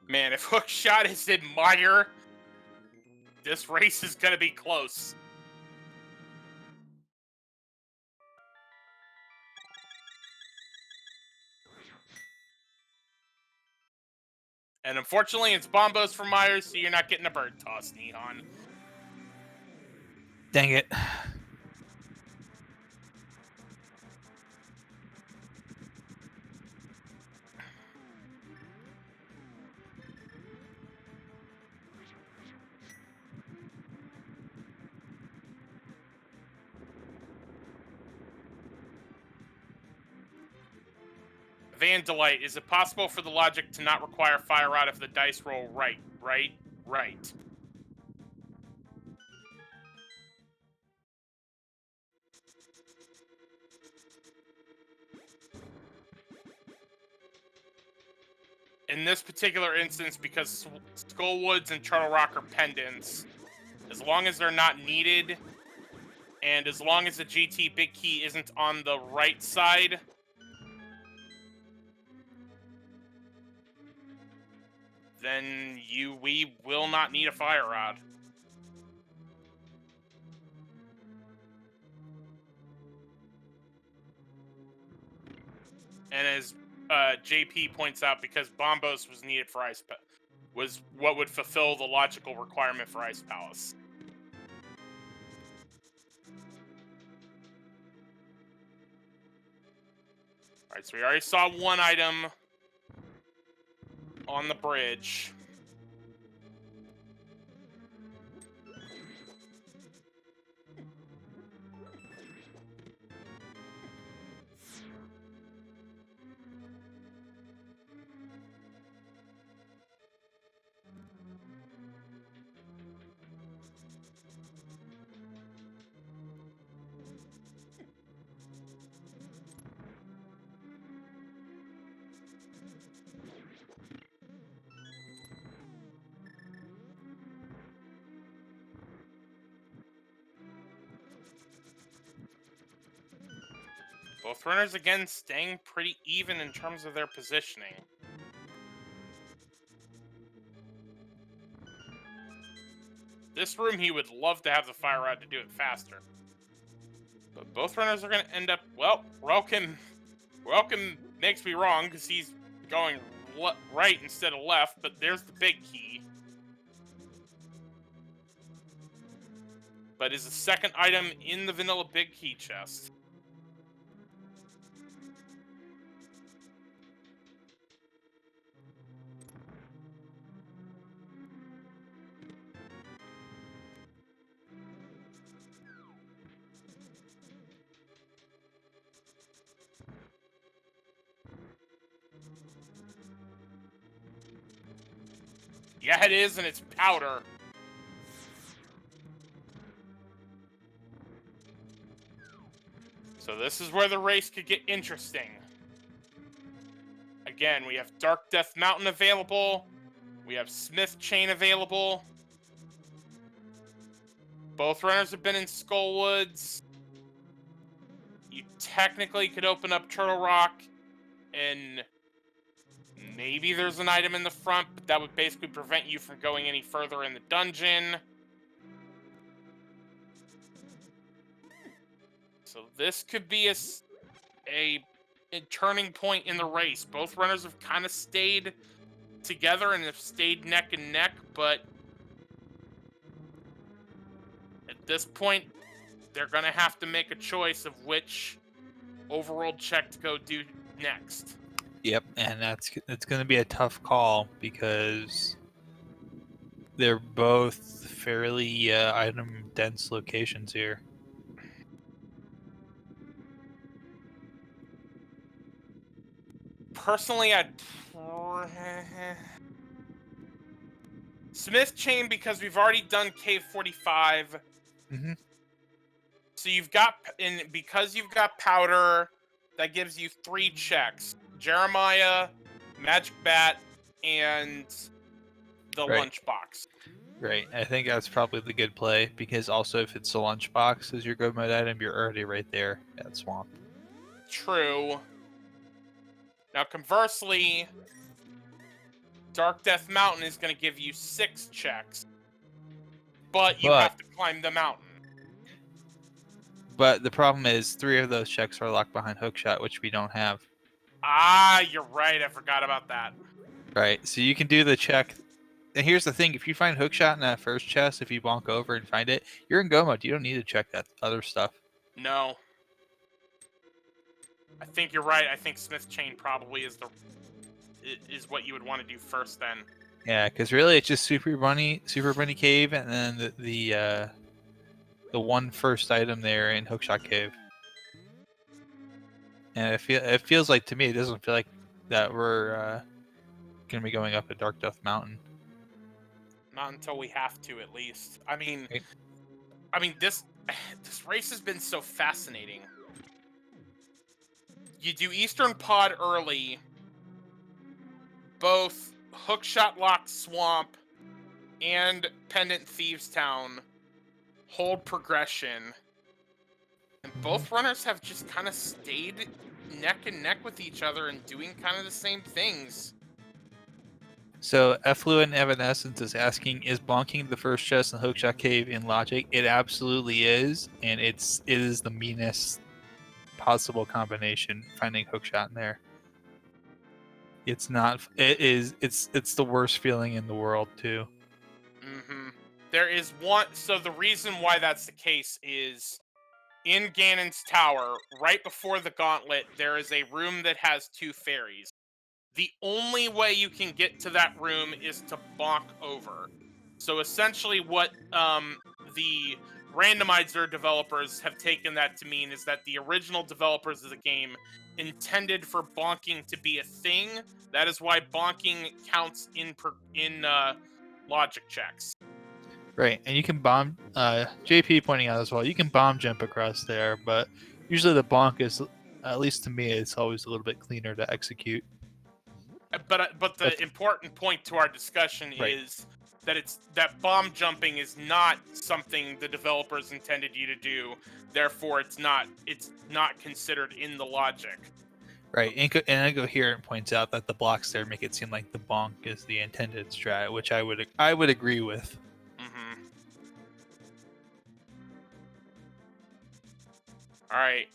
Man, if hook shot is in Meyer, this race is going to be close. And unfortunately, it's bombos for Myers, so you're not getting a bird toss, Neon. Dang it. Vandalite, is it possible for the logic to not require fire rod if the dice roll right? In this particular instance, because Skullwoods and Turtle Rock are pendants, as long as they're not needed, and as long as the GT big key isn't on the right side, then we will not need a fire rod. And as JP points out, because Bombos was needed for Ice was what would fulfill the logical requirement for Ice Palace. Alright, so we already saw one item on the bridge. Both runners, again, staying pretty even in terms of their positioning. This room, he would love to have the fire rod to do it faster. But both runners are going to end up... Well, relkin makes me wrong because he's going right instead of left, but there's the big key. But is the second item in the vanilla big key chest. Yeah, it is, and it's powder. So this is where the race could get interesting. Again, we have Dark Death Mountain available. We have Smith Chain available. Both runners have been in Skull Woods. You technically could open up Turtle Rock, and maybe there's an item in the front, but that would basically prevent you from going any further in the dungeon. So this could be a turning point in the race. Both runners have kind of stayed together and have stayed neck and neck, but at this point, they're going to have to make a choice of which overworld check to go do next. Yep, and it's going to be a tough call because they're both fairly item dense locations here. Personally, I'd Smith Chain because we've already done Cave 45. Mm-hmm. So you've got, and because you've got powder, that gives you 3 checks: Jeremiah, Magic Bat, and the lunchbox. Right, I think that's probably the good play because also if it's a lunchbox as your go mode item, you're already right there at Swamp. True. Now, conversely, Dark Death Mountain is going to give you 6 checks, but you have to climb the mountain. But the problem is 3 of those checks are locked behind Hookshot, which we don't have. Ah, you're right. I forgot about that. Right, so you can do the check. And here's the thing, if you find Hookshot in that first chest, if you bonk over and find it, you're in go mode. You don't need to check that other stuff. No. I think you're right. I think Smith Chain probably is what you would want to do first then. Yeah, because really it's just Super Bunny Cave, and then the one first item there in Hookshot Cave. And it feels like, to me, it doesn't feel like that we're gonna be going up a Dark Death Mountain. Not until we have to, at least. I mean, this race has been so fascinating. You do Eastern Pod early, both Hookshot Lock Swamp and Pendant Thieves Town hold progression, and both runners have just kind of stayed neck and neck with each other and doing kind of the same things. So Effluent Evanescence is asking, is bonking the first chest in Hookshot Cave in logic? It absolutely is, and it is the meanest possible combination, finding Hookshot in there. It's not. It is. It's the worst feeling in the world too. Mm-hmm. There is one. So the reason why that's the case is in Ganon's tower, right before the gauntlet, there is a room that has 2 fairies. The only way you can get to that room is to bonk over. So essentially, what the Randomizer developers have taken that to mean is that the original developers of the game intended for bonking to be a thing. That is why bonking counts in logic checks. Right, and you can bomb. JP pointing out as well. You can bomb jump across there, but usually the bonk is, at least to me, it's always a little bit cleaner to execute. But the important point to our discussion Right. is that bomb jumping is not something the developers intended you to do. Therefore, it's not considered in the logic. Right, and Incoherent points out that the blocks there make it seem like the bonk is the intended strat, which I would agree with. Mm-hmm. All right.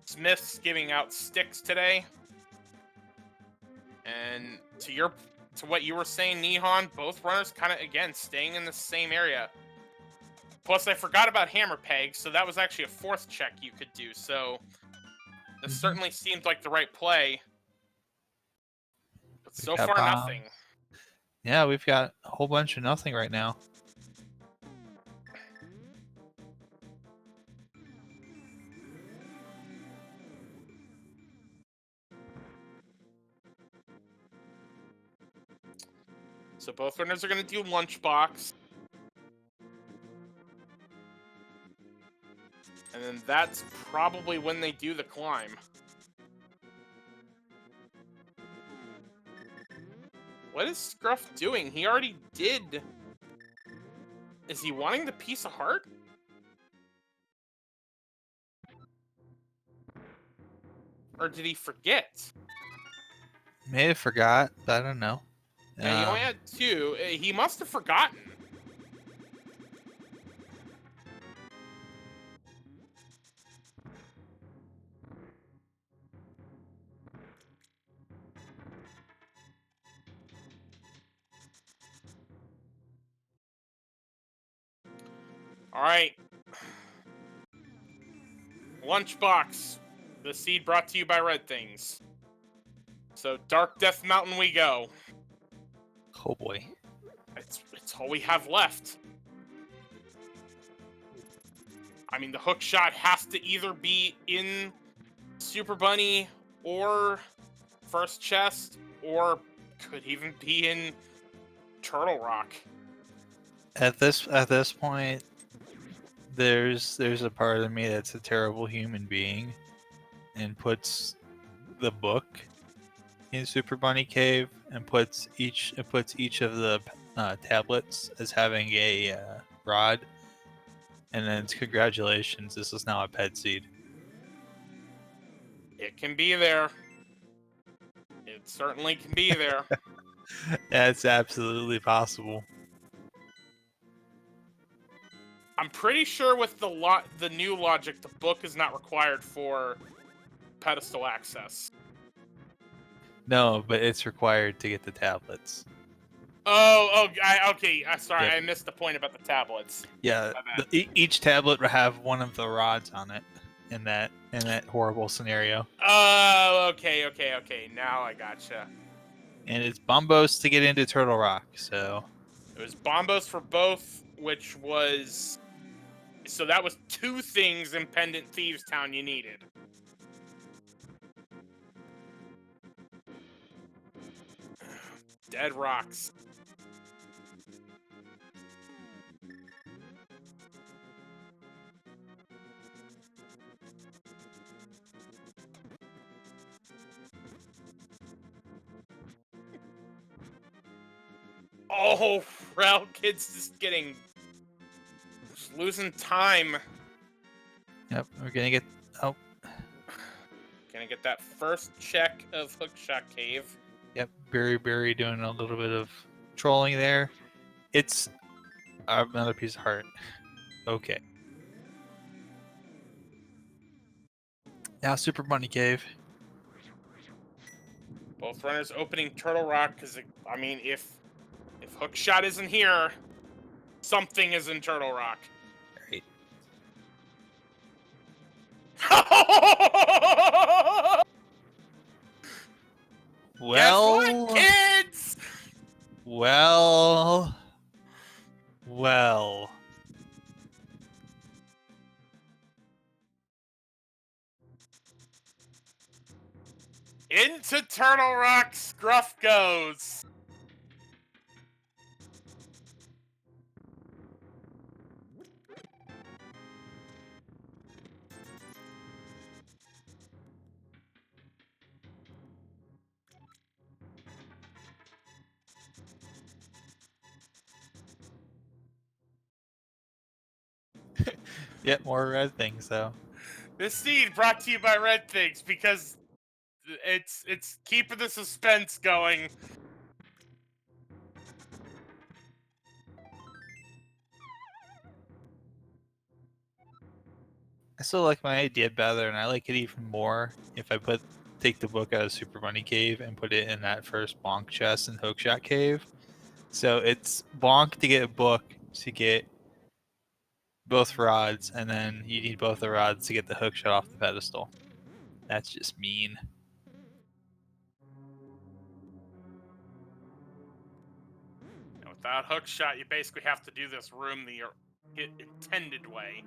Smith's giving out sticks today, and to what you were saying, Nihon, both runners kind of again staying in the same area. Plus, I forgot about hammer pegs, so that was actually a 4th check you could do. So this certainly seemed like the right play. But so far, nothing. Yeah, we've got a whole bunch of nothing right now. So both runners are going to do lunchbox. And then that's probably when they do the climb. What is Scruff doing? He already did. Is he wanting the piece of heart? Or did he forget? May have forgot, but I don't know. Yeah, he only had 2. He must have forgotten. All right. Lunchbox. The seed brought to you by Red Things. So Dark Death Mountain we go. Oh boy. It's all we have left. I mean, the hook shot has to either be in Super Bunny or First Chest, or could even be in Turtle Rock. At this point, there's a part of me that's a terrible human being, and puts the book in Super Bunny Cave and puts each of the tablets as having a rod, and then congratulations, this is now a pet seed. It can be there. It certainly can be there. That's absolutely possible. I'm pretty sure with the new logic, the book is not required for pedestal access. No, but it's required to get the tablets. Okay. Sorry, Yep. I missed the point about the tablets. Yeah, each tablet will have one of the rods on it in that horrible scenario. Oh, okay. Now I gotcha. And it's Bombos to get into Turtle Rock, so It was Bombos for both, which was... So that was 2 things in Pendant Thieves Town you needed. Dead rocks. Oh, Rel Kid's just losing time. yep, we're gonna get Gonna get that first check of Hookshot Cave. Yep, Berry doing a little bit of trolling there. It's another piece of heart. Okay. Now Super Bunny Cave. Both runners opening Turtle Rock because, I mean, if Hookshot isn't here, something is in Turtle Rock. Right. Well, guess what, kids? Well. Into Turtle Rock, Scruff goes. Yet more red things, though. This seed brought to you by Red Things because it's keeping the suspense going. I still like my idea better, and I like it even more if I take the book out of Super Bunny Cave and put it in that first bonk chest in Hookshot Cave. So it's bonk to get a book to get both rods, and then you need both the rods to get the hookshot off the pedestal. That's just mean. And without Hookshot, you basically have to do this room the intended way.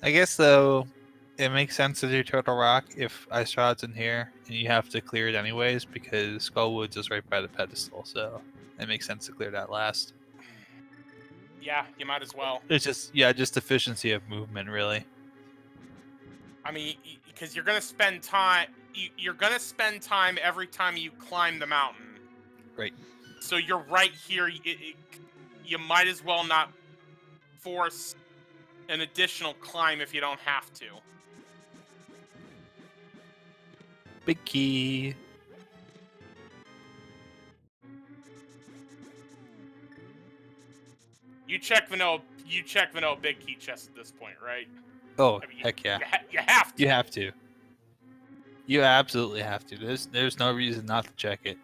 I guess, though, it makes sense to do Turtle Rock if Ice Rod's in here, and you have to clear it anyways because Skullwoods is right by the pedestal, so it makes sense to clear that last. Yeah, you might as well. It's just efficiency of movement, really. I mean, because you're gonna spend time. You're gonna spend time every time you climb the mountain. Right. So you're right here. You might as well not force an additional climb if you don't have to. Big key. You check Vanilla big key chest at this point, right? Oh, I mean, heck yeah. You have to. You have to. You absolutely have to. There's no reason not to check it.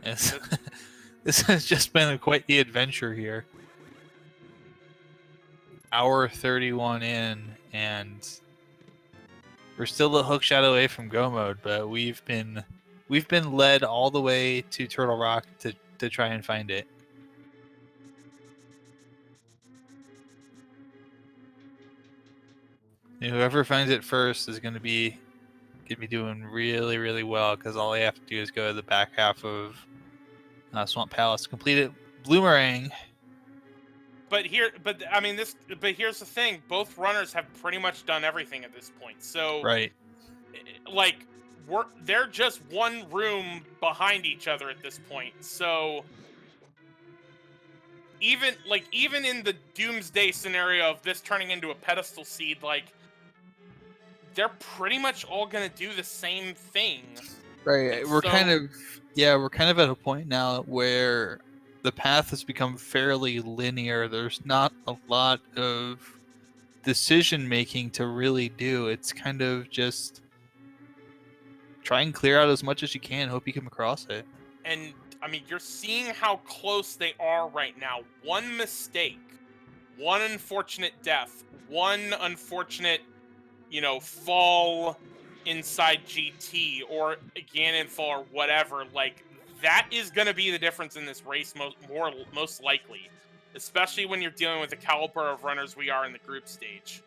Yes. This has just been quite the adventure here. Hour 31 in, and we're still a hookshot away from go mode, but we've been led all the way to Turtle Rock to try and find it. And whoever finds it first is gonna be doing really, really well, because all they have to do is go to the back half of Swamp Palace, complete it, Bloomerang. But here's the thing: both runners have pretty much done everything at this point. So, Right. like, they're just one room behind each other at this point. So, even in the doomsday scenario of this turning into a pedestal seed, like, they're pretty much all gonna do the same thing. Right. And We're so- kind of at a point now where the path has become fairly linear. There's not a lot of decision making to really do. It's kind of just try and clear out as much as you can, hope you come across it. And I mean, you're seeing how close they are right now. One mistake, one unfortunate death, one unfortunate, fall inside GT or Ganon fall or whatever. Like, that is going to be the difference in this race most likely, especially when you're dealing with the caliber of runners we are in the group stage.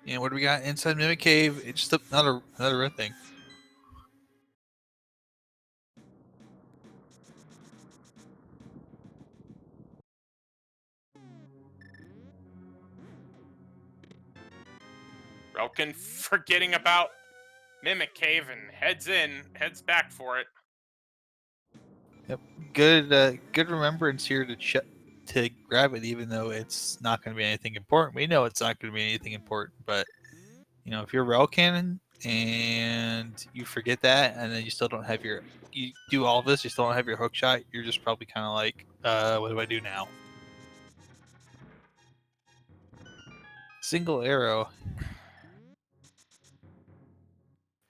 And what do we got inside Mimic Cave? It's just another red thing. Relkin forgetting about Mimic Cave and heads back for it. good remembrance here to grab it, even though it's not going to be anything important. We know it's not going to be anything important, but if you're relkin and you forget that, and then you still don't have you do all this, you still don't have your hook shot. You're just probably kind of like, what do I do now? Single arrow.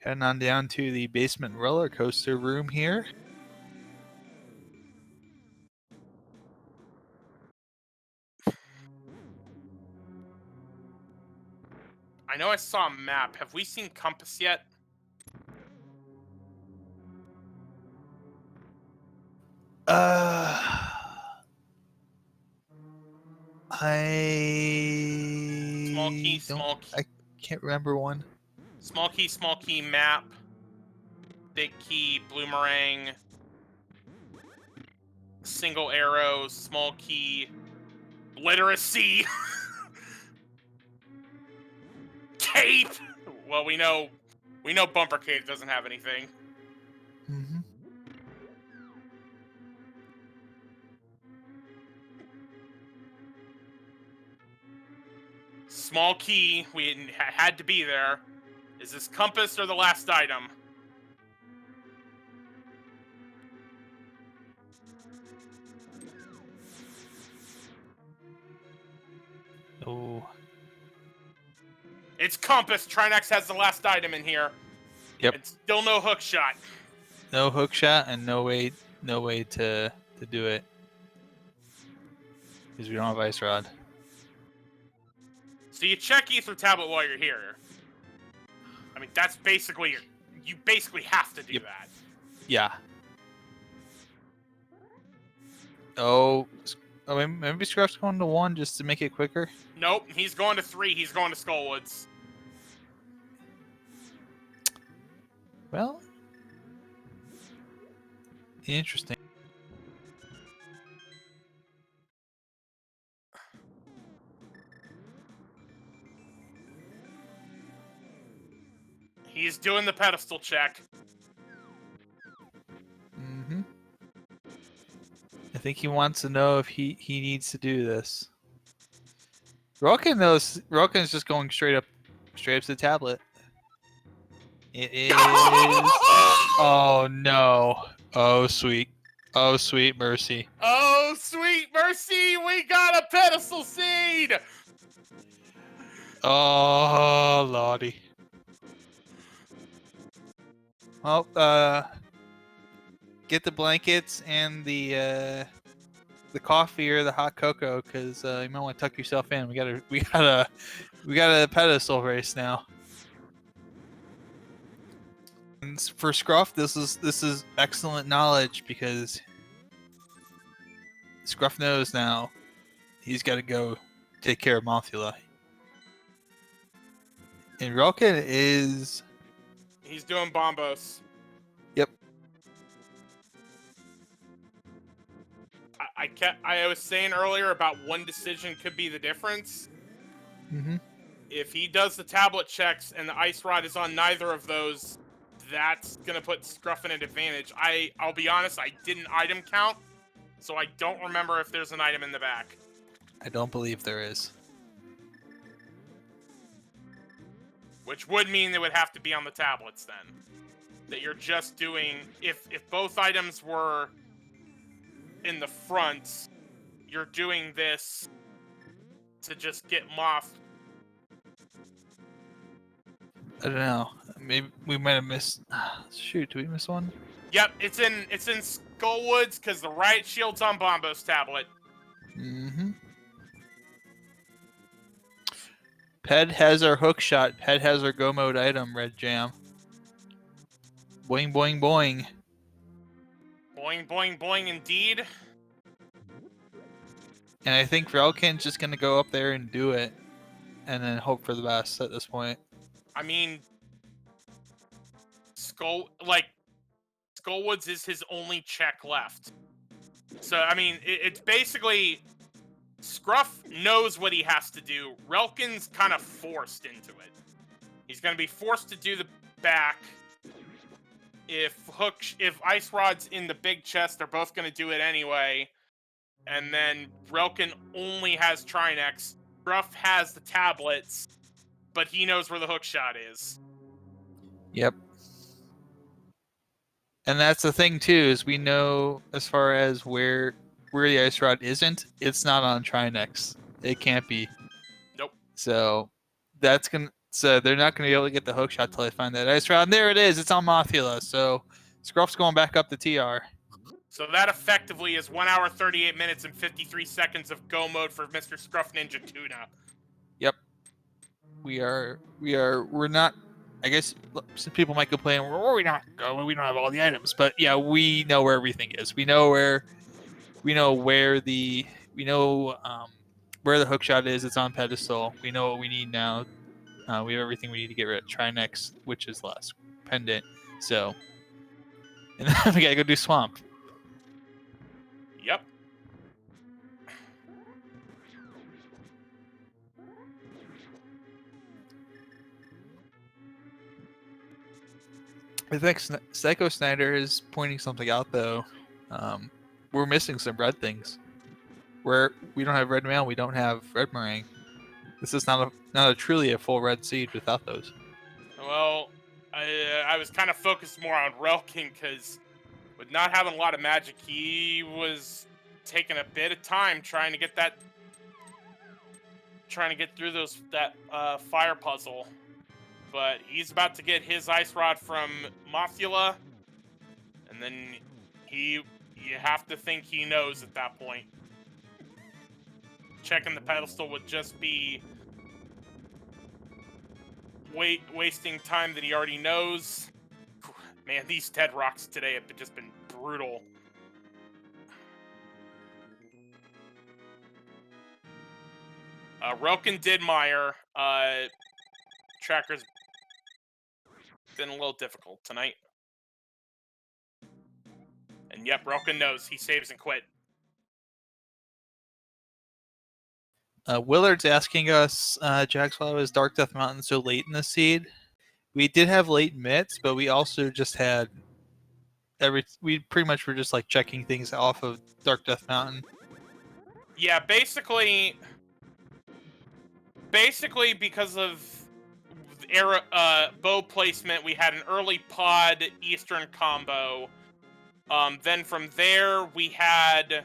Heading on down to the basement roller coaster room here. I know I saw a map. Have we seen compass yet? Small key, small key. I can't remember one. Small key, map. Big key, bloomerang. Single arrow, small key. Literacy. Cape! Well, we know Bumper Cape doesn't have anything. Mm-hmm. Small key, we had to be there. Is this compass or the last item? Oh. It's compass. Trinex has the last item in here. Yep. And still no hook shot. No hook shot and no way to do it. Because we don't have ice rod. So you check Ether Tablet while you're here. I mean, that's basically you basically have to do that. Yeah. Oh, maybe Scruff's going to 1 just to make it quicker. Nope, he's going to 3. He's going to Skullwoods. Well, interesting. He's doing the pedestal check. Mm-hmm. I think he wants to know if he needs to do this. Relkin knows. Relkin's just going straight up to the tablet. It is. Oh no! Oh sweet mercy! Oh sweet mercy! We got a pedestal seed. Oh lordy! Well, get the blankets and the coffee or the hot cocoa, because you might want to tuck yourself in. We got a pedestal race now. And for Scruff, this is excellent knowledge, because Scruff knows now he's got to go take care of Mothula. And Relkin is. He's doing bombos. Yep. I was saying earlier about one decision could be the difference. Mm-hmm. If he does the tablet checks and the ice rod is on neither of those, that's gonna put Scruff in an advantage. I'll be honest, I didn't item count, so I don't remember if there's an item in the back. I don't believe there is. Which would mean they would have to be on the tablets then. That you're just doing, if both items were in the front, you're doing this to just get Moth. I don't know. Maybe we might have missed. Shoot, did we miss one? Yep, it's in Skullwoods because the riot shield's on Bombo's tablet. Mm-hmm. Ped has our hook shot. Ped has our go mode item, Red Jam. Boing, boing, boing. Boing, boing, boing, indeed. And I think Relkin's just going to go up there and do it. And then hope for the best at this point. I mean, Skullwoods is his only check left. So, I mean, it's basically... Scruff knows what he has to do. Relkin's kind of forced into it. He's going to be forced to do the back. if Ice Rod's in the big chest, they're both gonna do it anyway. And then Relkin only has Trinex. Scruff has the tablets, but he knows where the hook shot is. Yep. And that's the thing too, is we know as far as where the ice rod isn't, it's not on Trinex. It can't be. Nope. So so they're not gonna be able to get the hook shot till they find that ice rod. And there it is. It's on Mothula. So Scruff's going back up to TR. So that effectively is 1 hour, 38 minutes, and 53 seconds of go mode for MrScruffNinjaTuna. Yep. We're not. I guess some people might complain, well, we're not going. We don't have all the items, but yeah, we know where everything is. We know where the hook shot is. It's on pedestal. We know what we need now. We have everything we need to get rid of Trinex, which is last pendant. So, and then we gotta go do swamp. Yep. I think Psycho Snyder is pointing something out though. We're missing some red things. Where we don't have red mail, we don't have red meringue. This is not a truly a full red seed without those. Well, I was kind of focused more on Relkin because with not having a lot of magic, he was taking a bit of time trying to get through that fire puzzle. But he's about to get his ice rod from Mothula, and then you have to think he knows at that point. Checking the pedestal would just be wasting time that he already knows. Man, these dead rocks today have just been brutal. Relkin did mire. Tracker's been a little difficult tonight. And yep, Relkin knows. He saves and quit. Willard's asking us, Jax, why was Dark Death Mountain so late in the seed? We did have late mitts, but we also just had we pretty much were just like checking things off of Dark Death Mountain. Yeah, basically because of bow placement, we had an early pod Eastern combo. Then from there, we had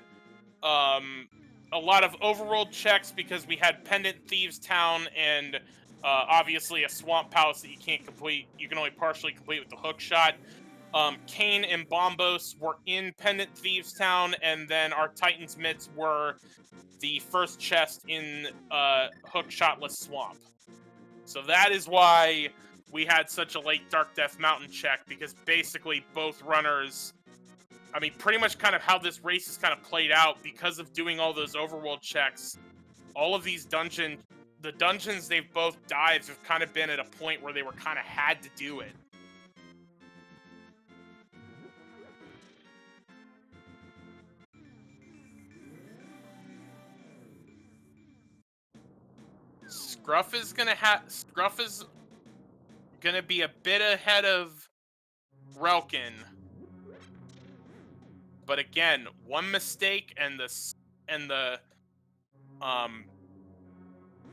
a lot of overworld checks because we had Pendant Thieves Town and obviously a Swamp Palace that you can't complete. You can only partially complete with the hook shot. Kane and Bombos were in Pendant Thieves Town, and then our Titan's Mitts were the first chest in hook shotless Swamp. So that is why we had such a late Dark Death Mountain check, because basically both runners, I mean, pretty much kind of how this race is kind of played out because of doing all those overworld checks. All of these the dungeons they've both dived have kind of been at a point where they were kind of had to do it. Scruff is gonna be a bit ahead of Relkin. But again, one mistake and the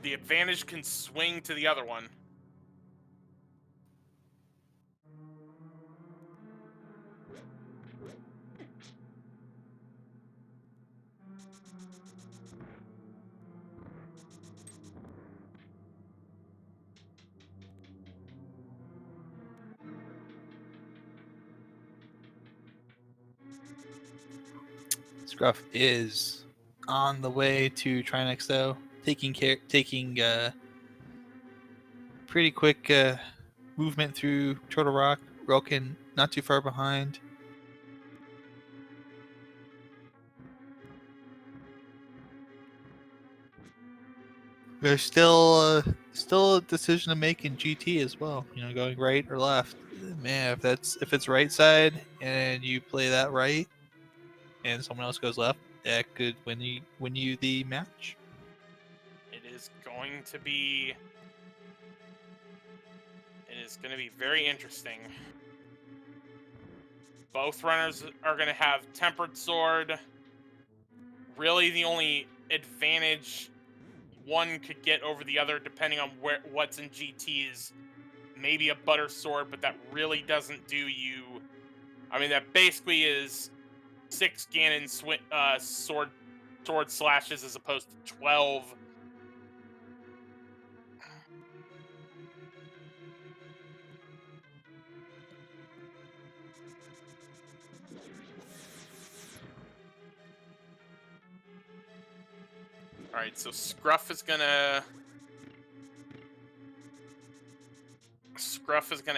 advantage can swing to the other one. Scruff is on the way to Trinex though, taking pretty quick movement through Turtle Rock. Relkin not too far behind. There's still a decision to make in GT as well. You know, going right or left. Man, if it's right side and you play that right, and someone else goes left, that could win you the match. It is going to be very interesting. Both runners are going to have Tempered Sword. Really, the only advantage one could get over the other, depending on what's in GT, is maybe a Butter Sword, but that really doesn't do you. I mean, that basically is 6 Ganon sword slashes as opposed to 12. All right, so Scruff is gonna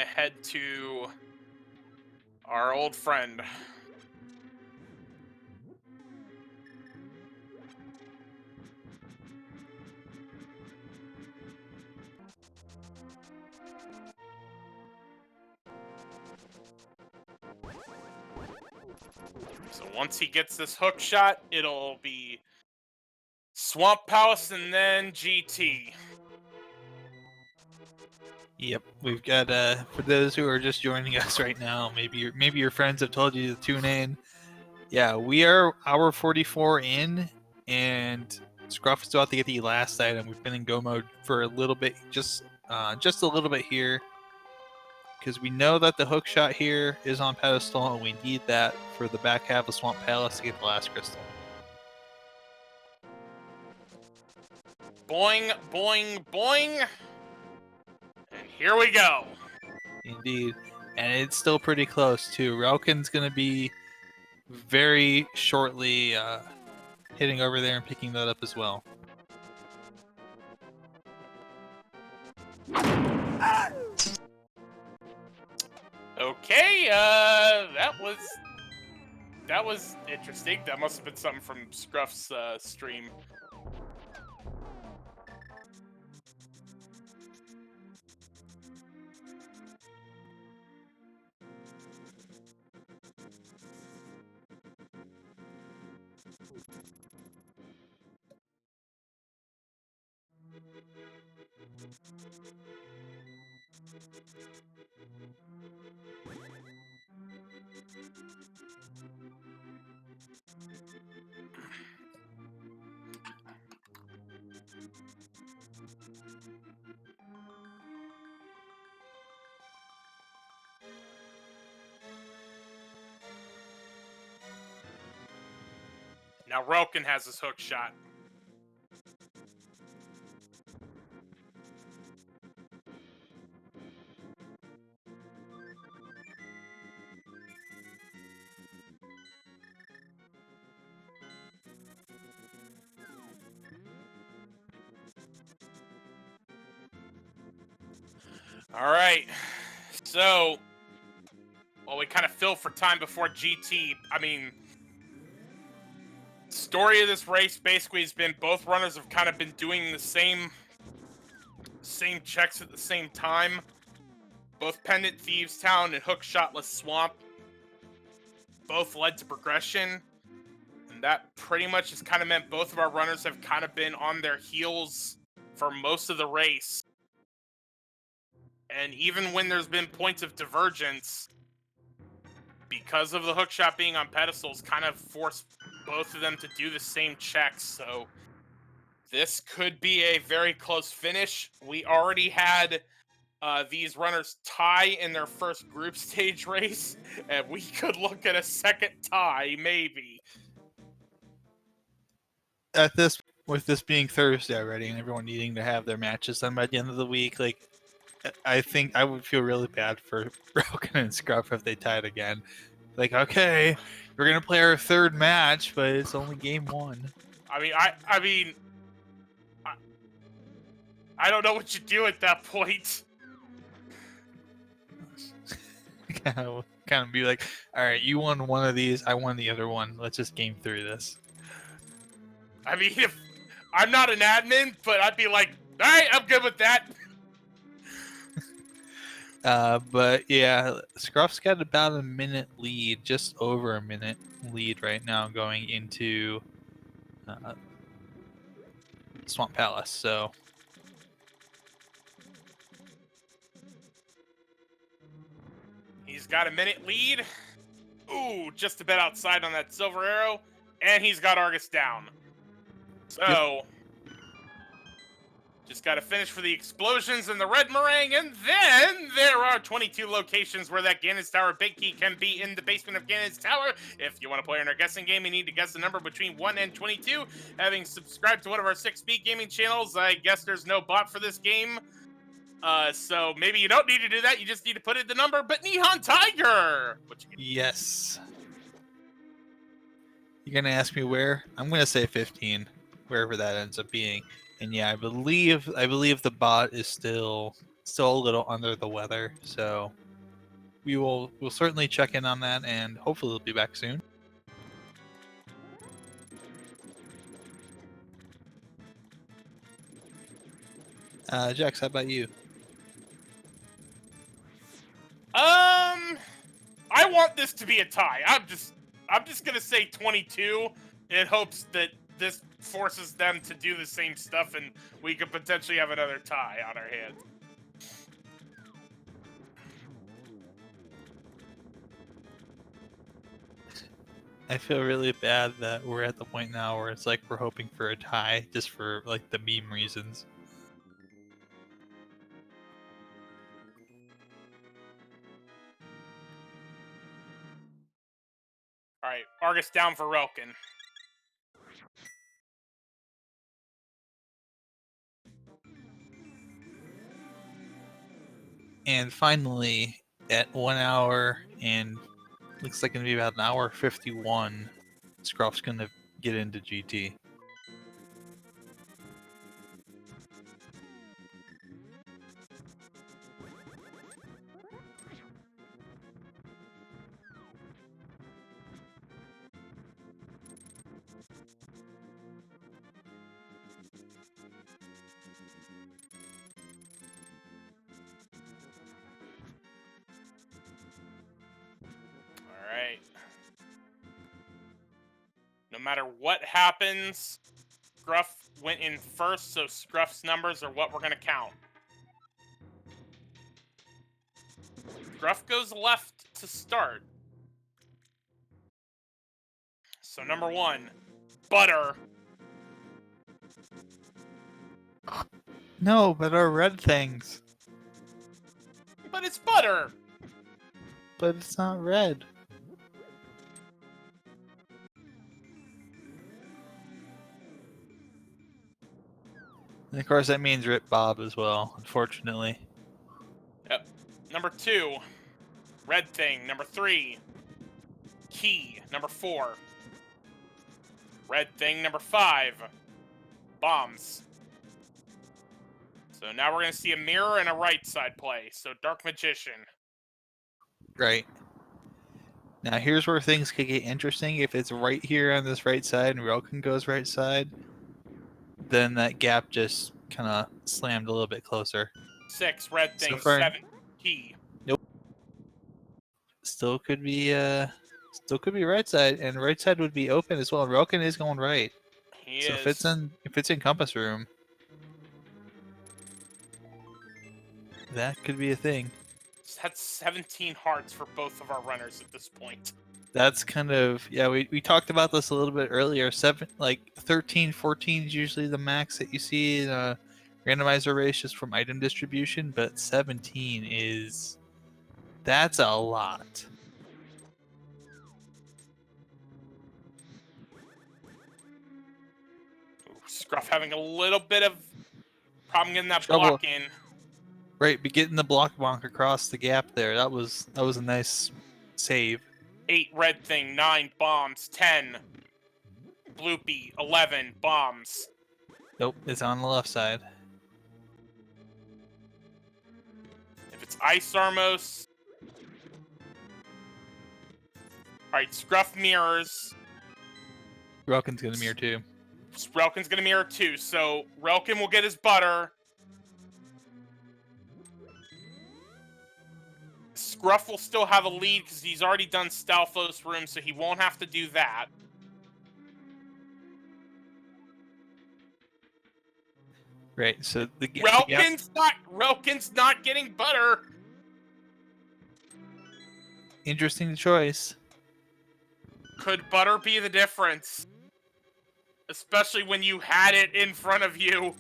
head to our old friend. So once he gets this hook shot, it'll be Swamp Palace and then GT. Yep, we've got for those who are just joining us right now, maybe your friends have told you to tune in. Yeah, we are hour 44 in, and Scruff is about to get the last item. We've been in go mode for a little bit, just a little bit here, because we know that the hook shot here is on pedestal, and we need that for the back half of Swamp Palace to get the last crystal. Boing, boing, boing. And here we go. Indeed. And it's still pretty close, too. Relkin's going to be very shortly hitting over there and picking that up as well. Okay, that was interesting. That must have been something from Scruff's stream. Now Relkin has his hook shot. All right, so while we kind of fill for time before GT, I mean, story of this race basically has been both runners have kind of been doing the same checks at the same time. Both Pendant Thieves Town and Hook Shotless Swamp both led to progression, and that pretty much has kind of meant both of our runners have kind of been on their heels for most of the race. And even when there's been points of divergence, because of the hook shot being on pedestals, kind of forced both of them to do the same checks. So this could be a very close finish. We already had these runners tie in their first group stage race, and we could look at a second tie, maybe. With this being Thursday already, and everyone needing to have their matches done by the end of the week, like, I think I would feel really bad for Broken and Scruff if they tied again. Like, okay, we're gonna play our third match, but it's only game 1. I don't know what you do at that point. kind of be like, all right, you won one of these, I won the other one. Let's just game through this. I mean, if I'm not an admin, but I'd be like, all right, I'm good with that. But yeah, Scruff's got about a minute lead, just over a minute lead right now going into Swamp Palace. So he's got a minute lead. Ooh, just a bit outside on that silver arrow. And he's got Argus down. So, just got to finish for the explosions and the red meringue, and then there are 22 locations where that Ganon's Tower Big Key can be in the basement of Ganon's Tower. If you want to play in our guessing game, you need to guess the number between 1 and 22. Having subscribed to one of our 6-speed gaming channels, I guess there's no bot for this game. So maybe you don't need to do that, you just need to put in the number, but Nihon Tiger! Yes. You're gonna ask me where? I'm gonna say 15, wherever that ends up being. And yeah, I believe the bot is still a little under the weather, so we'll certainly check in on that, and hopefully it'll be back soon. Jax, how about you? I want this to be a tie. I'm just gonna say 22 in hopes that this forces them to do the same stuff and we could potentially have another tie on our hands. I feel really bad that we're at the point now where it's like we're hoping for a tie just for like the meme reasons. Alright, Argus down for Relkin. And finally, at 1 hour and looks like gonna be about an hour 51, Scruff's gonna get into GT. Alright. No matter what happens, Scruff went in first, so Scruff's numbers are what we're gonna count. Scruff goes left to start. So number 1, butter. No, but our red things. But it's butter. But it's not red. And of course that means Rip Bob as well, unfortunately. Yep. Number 2, red thing. Number 3, key. Number 4, red thing. Number 5, bombs. So now we're going to see a mirror and a right side play. So Dark Magician. Right. Now here's where things could get interesting. If it's right here on this right side and Relkin goes right side, then that gap just kind of slammed a little bit closer. 6, red thing. So far, 7, key. nope. Still could be right side, and right side would be open as well. Relkin is going right. He so is. if it's in compass room, that could be a thing. That's 17 hearts for both of our runners at this point. That's kind of, yeah, we talked about this a little bit earlier. 13, 14 is usually the max that you see in a randomizer race just from item distribution, but 17 that's a lot. Ooh, Scruff having a little bit of problem getting that Trouble. block in. Right, but getting the block bonk across the gap there, that was a nice save. 8, red thing. 9, bombs. 10, bloopy. 11, bombs. Nope, it's on the left side. If it's Ice Armos. Alright, Scruff mirrors. Relkin's gonna mirror too. Relkin's gonna mirror too, so Relkin will get his butter. Scruff will still have a lead because he's already done Stalfos room, so he won't have to do that. Right, so Relkin's not getting butter. Interesting choice. Could butter be the difference? Especially when you had it in front of you.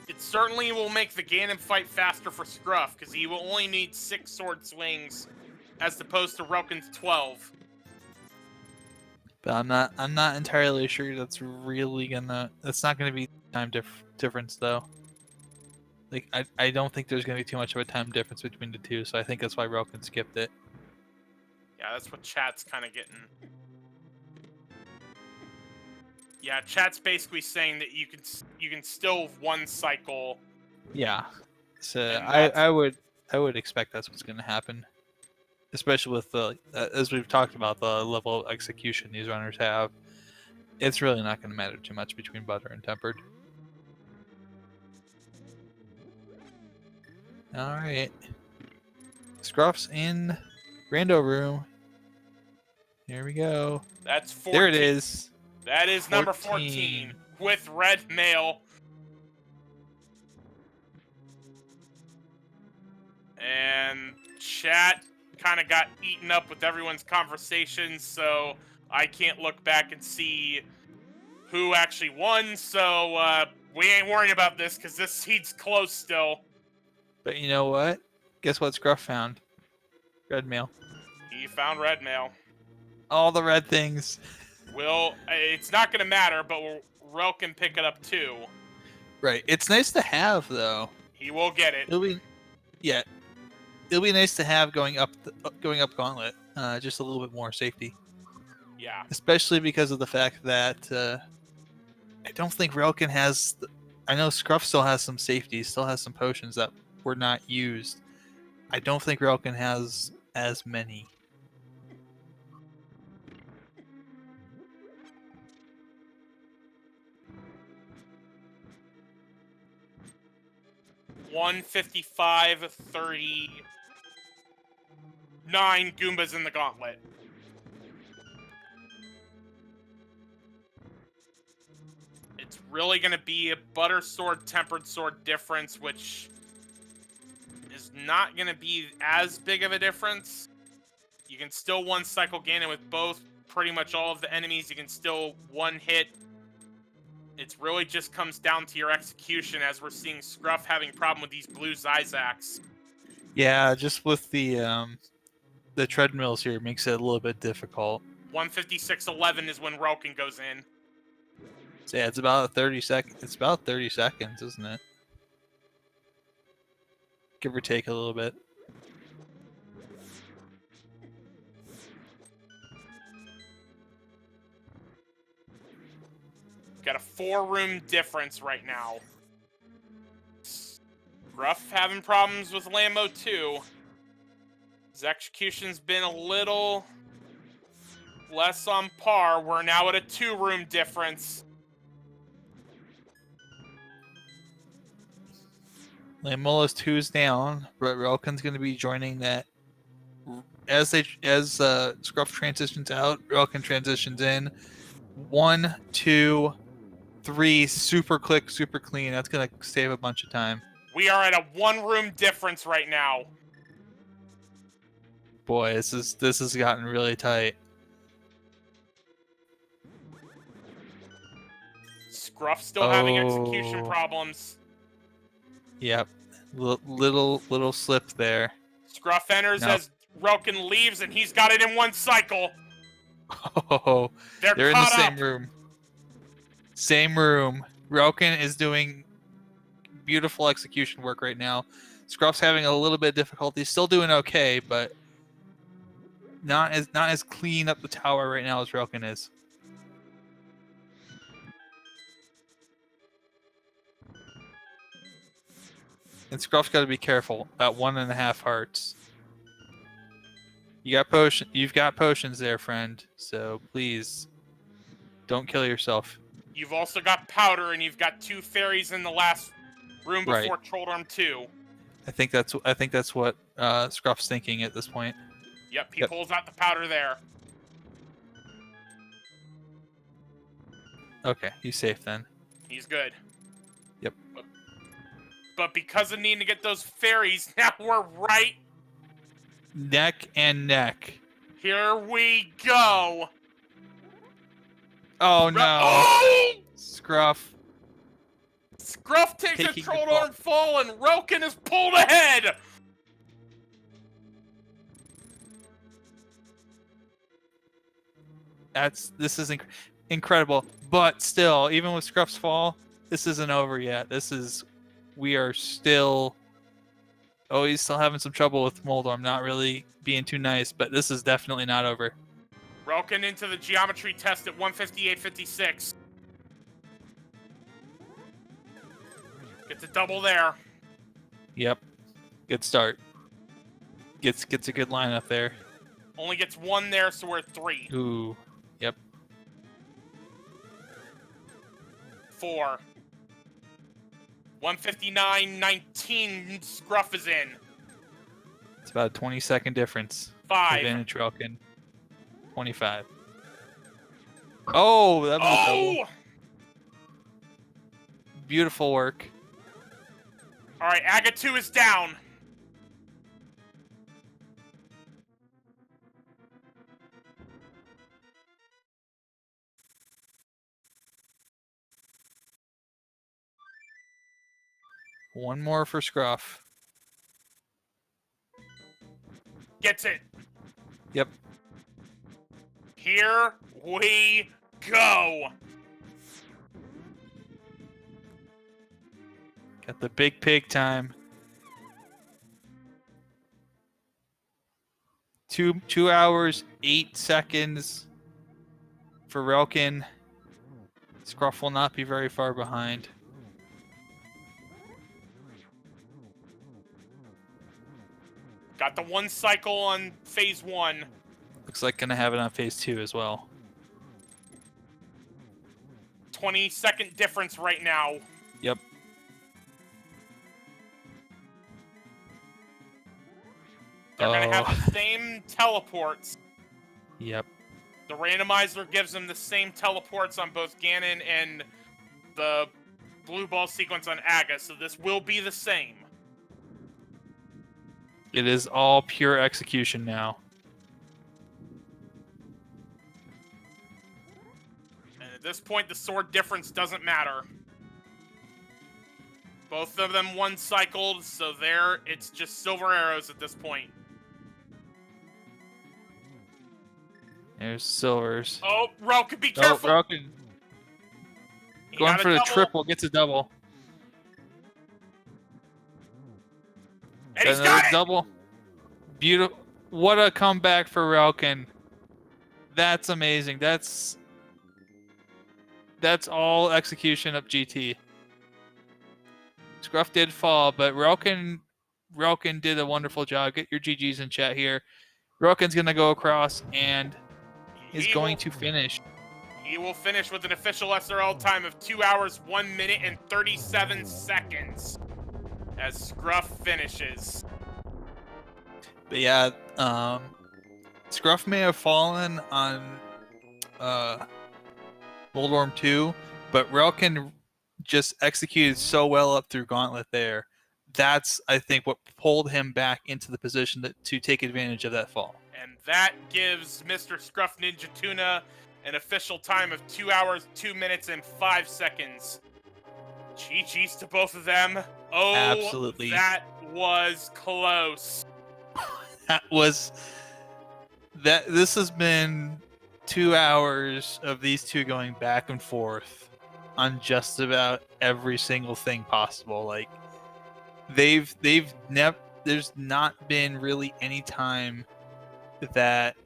It certainly will make the Ganon fight faster for Scruff, because he will only need 6 sword swings as opposed to Relkin's 12. But I'm not entirely sure that's really gonna. That's not gonna be time difference though. Like I don't think there's gonna be too much of a time difference between the two, so I think that's why Relkin skipped it. Yeah, that's what chat's kind of getting. Yeah, chat's basically saying that you can still one cycle. Yeah. So And I would expect that's what's gonna happen, especially with the as we've talked about the level of execution these runners have. It's really not gonna matter too much between butter and tempered. All right. Scruff's in Rando room. Here we go. That's 14. There it is. That is number 14 with red mail. And chat kind of got eaten up with everyone's conversations, so I can't look back and see who actually won. So we ain't worrying about this because this seat's close still. But you know what? Guess what Scruff found? Red mail. He found red mail. All the red things. It's not going to matter, but Rel can pick it up too. Right. It's nice to have, though. He will get it. It'll be nice to have going up Gauntlet. Just a little bit more safety. Yeah. Especially because of the fact that I don't think Relkin has. I know Scruff still has some safety, still has some potions that were not used. I don't think Relkin has as many. $155.39 Goombas in the gauntlet. It's really going to be a butter sword, tempered sword difference, which is not going to be as big of a difference. You can still one cycle Ganon with both pretty much all of the enemies. You can still one hit. It really just comes down to your execution, as we're seeing Scruff having problem with these blue Zyzacs. Yeah, just with the treadmills here makes it a little bit difficult. 156.11 is when Relkin goes in. So yeah, it's about 30 seconds. It's about 30 seconds, isn't it? Give or take a little bit. Got a 4-room difference right now. Scruff having problems with Lambo too. His execution's been a little less on par. We're now at a 2-room difference. Lamola's 2's down, but Relkin's going to be joining that. As Scruff transitions out, Relkin transitions in. 1, 2, 3, super quick, super clean. That's going to save a bunch of time. We are at a 1-room difference right now. Boy, this has gotten really tight. Scruff still having execution problems. Yep. Little slip there. Scruff enters as Relkin leaves, and he's got it in 1 cycle. Oh, they're in the same up. room. Same room. Relkin is doing beautiful execution work right now. Scruff's having a little bit of difficulty. Still doing okay, but not as clean up the tower right now as Relkin is. And Scruff's got to be careful at 1.5 hearts. You've got potions there, friend. So please, don't kill yourself. You've also got powder, and you've got 2 fairies in the last room before Trolldom 2. I think that's what Scruff's thinking at this point. Yep, he pulls out the powder there. Okay, he's safe then. He's good. Yep. but because of needing to get those fairies, now we're right. Neck and neck. Here we go. Oh no. Oh! Scruff. Scruff takes a Taking the Trollhorn fall, and Relkin is pulled ahead. This is incredible, but still, even with Scruff's fall, this isn't over yet. We are still. Oh, he's still having some trouble with Moldorm, not really being too nice, but this is definitely not over. Relkin into the geometry test at 158.56. Gets a double there. Yep, good start. Gets a good lineup there. Only gets one there, so we're at 3. Ooh, yep. 4. 159.19. Scruff is in. It's about a 20-second difference. 5. Advantage Relkin. 25. Oh, that was a double. Beautiful work. All right, Aga2 is down. One more for Scruff. Gets it. Yep. Here we go. Got the big pig time. 2 hours, 8 seconds for Relkin. Scruff will not be very far behind. Got the 1 cycle on phase 1. Looks like gonna have it on phase 2 as well. 20-second difference right now. Yep. They're gonna have the same teleports. Yep. The randomizer gives them the same teleports on both Ganon and the blue ball sequence on Aga, so this will be the same. It is all pure execution now. And at this point, the sword difference doesn't matter. Both of them 1 cycled, so there, it's just silver arrows at this point. There's silvers. Oh, Relkin, be careful! Oh, Relkin going for the triple, gets a double. And he's got it! Double. Beautiful. What a comeback for Relkin. That's amazing. That's all execution of GT. Scruff did fall, but Relkin did a wonderful job. Get your GGs in chat here. Relkin's going to go across and is going to finish. He will finish with an official SRL time of 2 hours, 1 minute, and 37 seconds as Scruff finishes. But yeah, Scruff may have fallen on Moldorm 2, but Relkin just executed so well up through Gauntlet there. That's, I think, what pulled him back into the position to take advantage of that fall. And that gives MrScruffNinjaTuna an official time of 2 hours, 2 minutes, and 5 seconds. GG's to both of them. Oh, absolutely. That was close. This has been 2 hours of these two going back and forth on just about every single thing possible. Like there's not been really any time that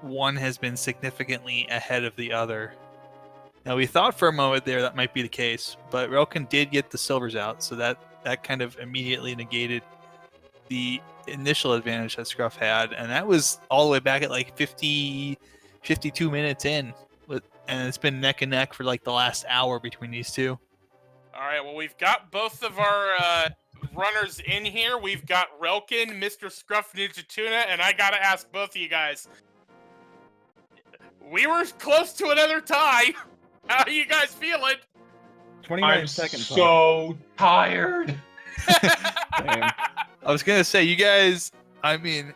one has been significantly ahead of the other. Now we thought for a moment there that might be the case, but Relkin did get the silvers out, so that kind of immediately negated the initial advantage that Scruff had, and that was all the way back at like 52 minutes in, and it's been neck and neck for like the last hour between these two. All right, well, we've got both of our runners in here. We've got Relkin, MrScruffNinjaTuna, and I gotta ask both of you guys. We were close to another tie. How are you guys feeling? 29 I'm seconds. so tired. Damn. I was gonna say, you guys. I mean,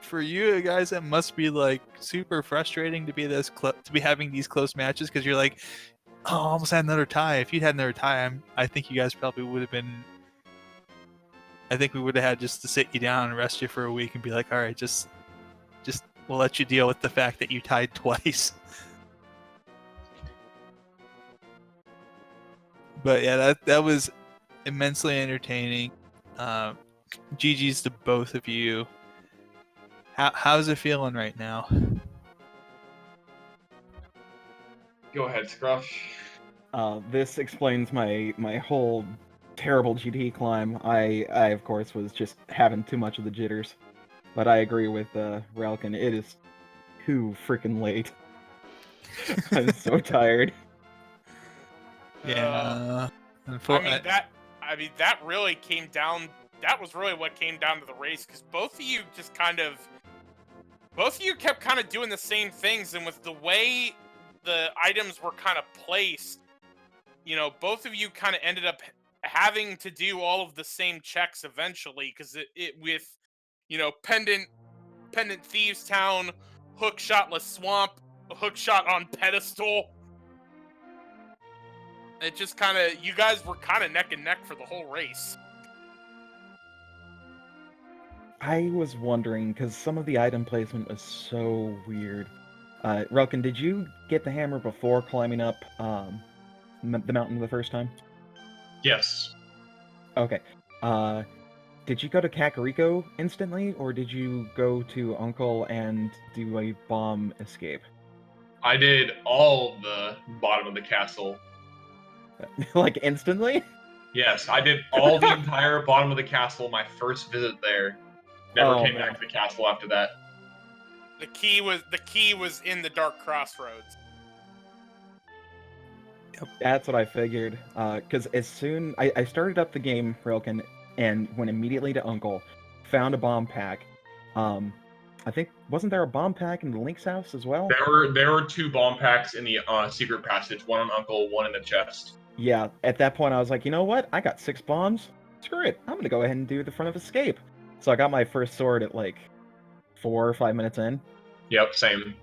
for you guys, it must be like super frustrating to be to be having these close matches because you're like, oh, almost had another tie. If you'd had another tie, I think you guys probably would have been. I think we would have had just to sit you down and rest you for a week and be like, all right, just we'll let you deal with the fact that you tied twice. But yeah, that was immensely entertaining. GG's to both of you. How's it feeling right now? Go ahead, Scruff. This explains my whole terrible GT climb. I of course was just having too much of the jitters, but I agree with Relkin. It is too freaking late. I'm so tired. Yeah. I mean that really came down. That was really what came down to the race because both of you kept kind of doing the same things, and with the way the items were kind of placed, both of you kind of ended up having to do all of the same checks eventually because it with, pendant Thieves Town, hook shotless swamp, hook shot on pedestal. It just kind of, you guys were kind of neck and neck for the whole race. I was wondering, because some of the item placement was so weird. Relkin, did you get the hammer before climbing up the mountain the first time? Yes. Okay. Did you go to Kakariko instantly, or did you go to Uncle and do a bomb escape? I did all of the bottom of the castle. Like, instantly? Yes, I did all the entire bottom of the castle my first visit there. Never came man. back to the castle after that. The key was in the Dark Crossroads. That's what I figured. Because as soon... I started up the game, Relkin, and went immediately to Uncle, found a bomb pack. I think... Wasn't there a bomb pack in the Link's house as well? There were 2 bomb packs in the secret passage, one on Uncle, one in the chest. Yeah, at that point I was like, you know what? I got 6 bombs. Screw it. I'm gonna go ahead and do the front of escape. So I got my first sword at like 4 or 5 minutes in. Yep, same.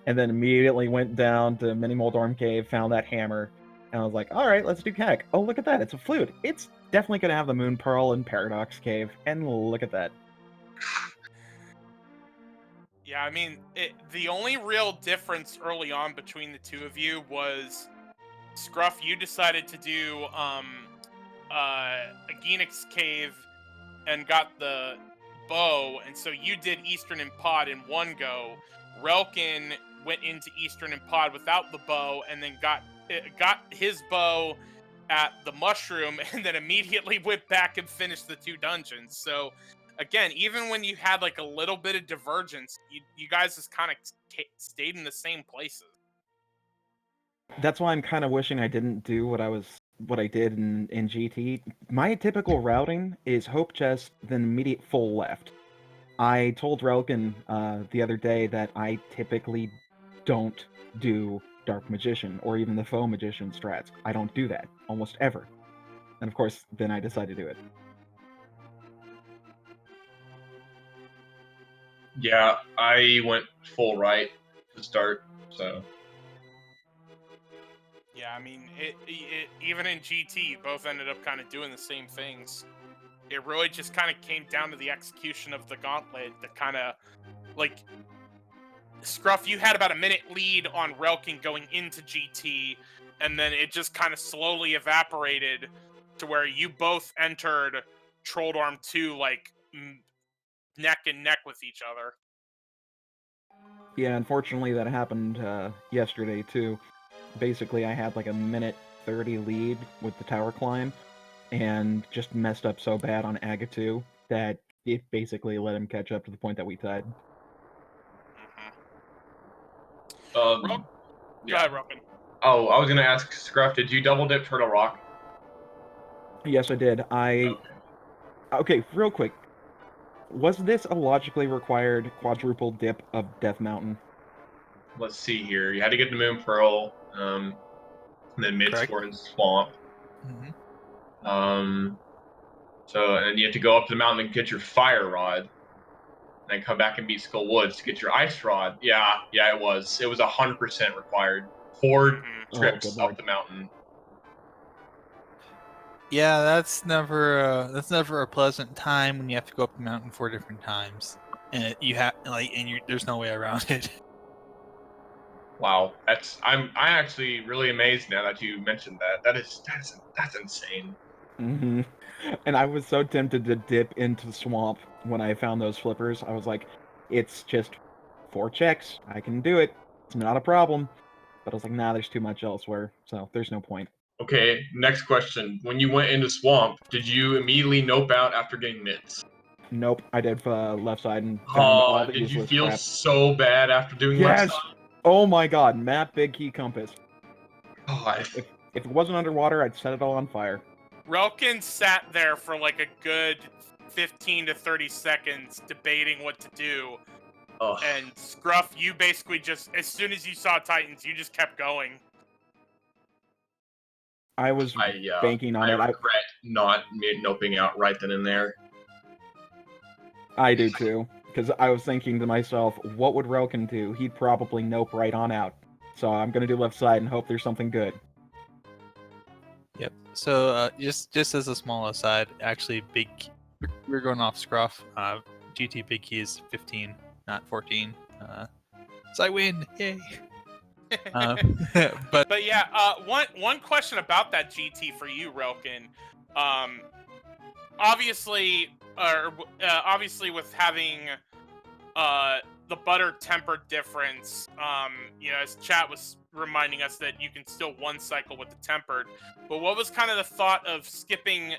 And then immediately went down to Mini Moldorm Cave, found that hammer, and I was like, alright, let's do Kek. Oh, look at that, it's a flute. It's definitely gonna have the Moon Pearl in Paradox Cave, and look at that. Yeah, I mean, the only real difference early on between the two of you was Scruff, you decided to do a Genix Cave and got the bow, and so you did Eastern and Pod in one go. Relkin went into Eastern and Pod without the bow, and then got his bow at the mushroom, and then immediately went back and finished the 2 dungeons. So, again, even when you had like a little bit of divergence, you guys just kind of stayed in the same places. That's why I'm kind of wishing I didn't do what I did in GT. My typical routing is Hope Chest, then immediate full left. I told Relkin the other day that I typically don't do Dark Magician or even the Faux Magician strats. I don't do that almost ever. And of course, then I decided to do it. Yeah, I went full right to start, so... Yeah, I mean, it even in GT, you both ended up kind of doing the same things. It really just kind of came down to the execution of the gauntlet that kind of, like, Scruff, you had about a minute lead on Relkin going into GT, and then it just kind of slowly evaporated to where you both entered Trolldorm 2, like, neck and neck with each other. Yeah, unfortunately that happened yesterday too. Basically, I had like a minute 30 lead with the tower climb, and just messed up so bad on Aga 2 that it basically let him catch up to the point that we tied. Go Yeah. ahead, Relkin. Oh, I was gonna ask, Scruff, did you double dip Turtle Rock? Yes, I did. Okay, real quick. Was this a logically required quadruple dip of Death Mountain? Let's see here. You had to get the Moon Pearl, and then Mid Correct. Sword and Swamp. So and you have to go up to the mountain and get your fire rod, and then come back and beat Skull Woods to get your ice rod. Yeah, it was 100% required. 4 trips good up lord. the mountain. Yeah, that's never a pleasant time when you have to go up the mountain 4 different times, and there's no way around it. Wow, I'm actually really amazed now that you mentioned that. That's insane. And I was so tempted to dip into the swamp when I found those flippers. I was like, it's just 4 checks. I can do it. It's not a problem. But I was like, nah, there's too much elsewhere, so there's no point. Okay, next question. When you went into swamp, did you immediately nope out after getting mitts? Nope, I did left side and found all the Did you useless feel crap. so bad after doing Yes! left side? Oh my god, map, big key, compass. God. If it wasn't underwater, I'd set it all on fire. Relkin sat there for like a good 15 to 30 seconds debating what to do. Ugh. And Scruff, you basically just, as soon as you saw Titans, you just kept going. I was banking on I it. regret not noping out right then and there. I do too, because I was thinking to myself, what would Relkin do? He'd probably nope right on out. So I'm gonna do left side and hope there's something good. Yep. So just as a small aside, actually, we're going off Scruff. GT big key is 15, not 14. So I win! Yay! But yeah, one question about that GT for you, Relkin. Obviously with having the butter temper difference, as chat was reminding us that you can still one cycle with the tempered. But what was kind of the thought of skipping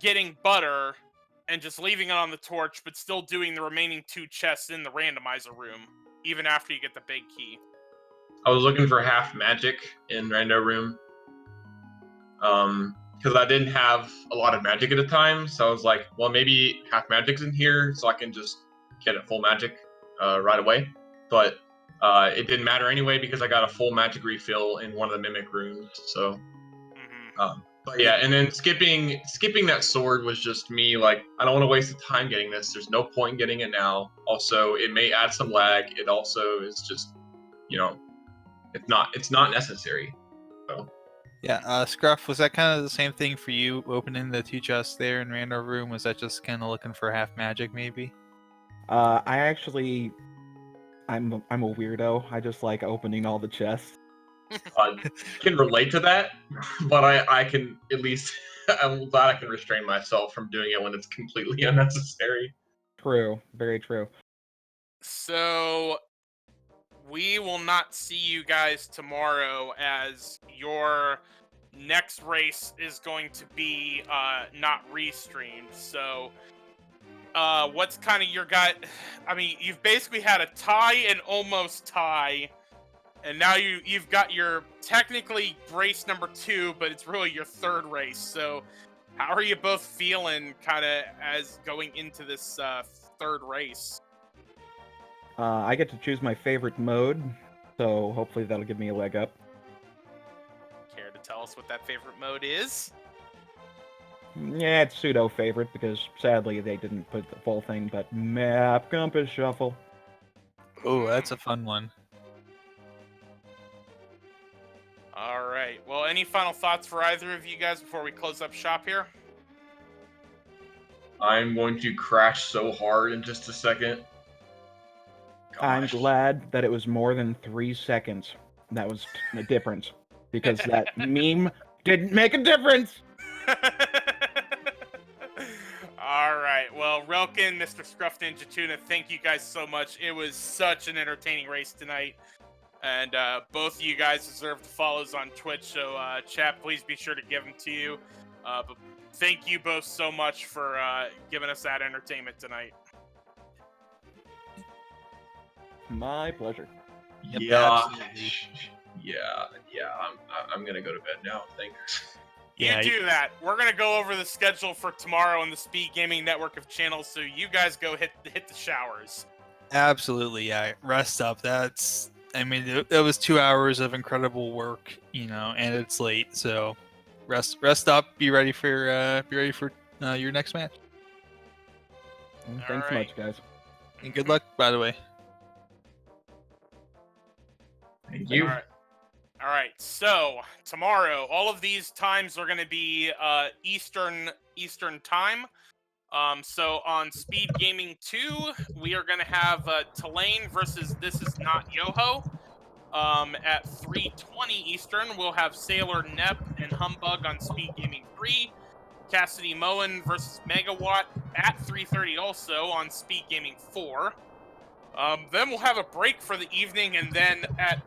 getting butter and just leaving it on the torch, but still doing the remaining 2 chests in the randomizer room, even after you get the big key? I was looking for half magic in Rando Room. Because I didn't have a lot of magic at the time, so I was like, well, maybe half magic's in here, so I can just get it full magic right away. But it didn't matter anyway because I got a full magic refill in one of the mimic rooms. So, but yeah, and then skipping that sword was just me like, I don't want to waste the time getting this. There's no point in getting it now. Also, it may add some lag. It also is just, it's not necessary. So. Yeah, Scruff, was that kind of the same thing for you, opening the 2 chests there in Rando Room? Was that just kind of looking for half magic, maybe? I'm a weirdo. I just like opening all the chests. Can relate to that, but I can at least, I'm glad I can restrain myself from doing it when it's completely unnecessary. True, very true. So we will not see you guys tomorrow, as your next race is going to be not restreamed. So what's kind of your gut? I mean, you've basically had a tie and almost tie, and now you've got your technically race number 2, but it's really your 3rd race. So how are you both feeling kind of as going into this 3rd race? I get to choose my favorite mode, so hopefully that'll give me a leg up. Care to tell us what that favorite mode is? Yeah, it's pseudo favorite because sadly they didn't put the full thing, but map compass shuffle. Oh, that's a fun one. All right. Well, any final thoughts for either of you guys before we close up shop here? I'm going to crash so hard in just a second. Gosh. I'm glad that it was more than 3 seconds. That was the difference. Because that meme didn't make a difference! All right. Well, Relkin, MrScruffNinjaTuna, thank you guys so much. It was such an entertaining race tonight. And both of you guys deserve the follows on Twitch, so chat, please be sure to give them to you. But thank you both so much for giving us that entertainment tonight. My pleasure. Yep, Yeah, absolutely. I'm gonna go to bed now. Thanks. Yeah, You do that. We're gonna go over the schedule for tomorrow on the Speed Gaming network of channels, so you guys go hit the showers. absolutely. Yeah, rest up. That's I mean, it was 2 hours of incredible work, and it's late, so rest up, be ready for your next match. Thanks right. much, guys. And good luck, by the way. Thank you. All right. So tomorrow, all of these times are going to be Eastern time. So on Speed Gaming 2, we are going to have Tulane versus This Is Not Yoho. At 3:20 Eastern, we'll have Sailor Nep and Humbug on Speed Gaming 3. Cassidy Moen versus Megawatt at 3:30 also on Speed Gaming 4. Then we'll have a break for the evening, and then at